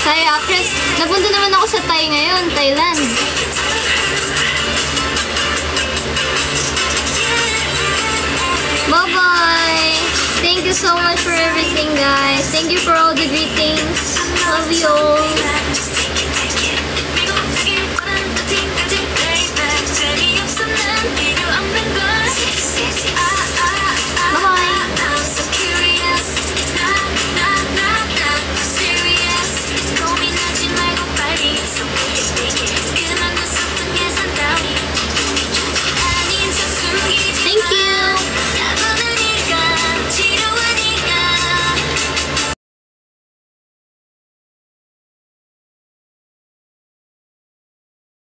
Thai actress. Napunta naman ako sa Thai ngayon, Thailand. Bye-bye! Thank you so much for everything, guys. Thank you for all the greetings. Love you all.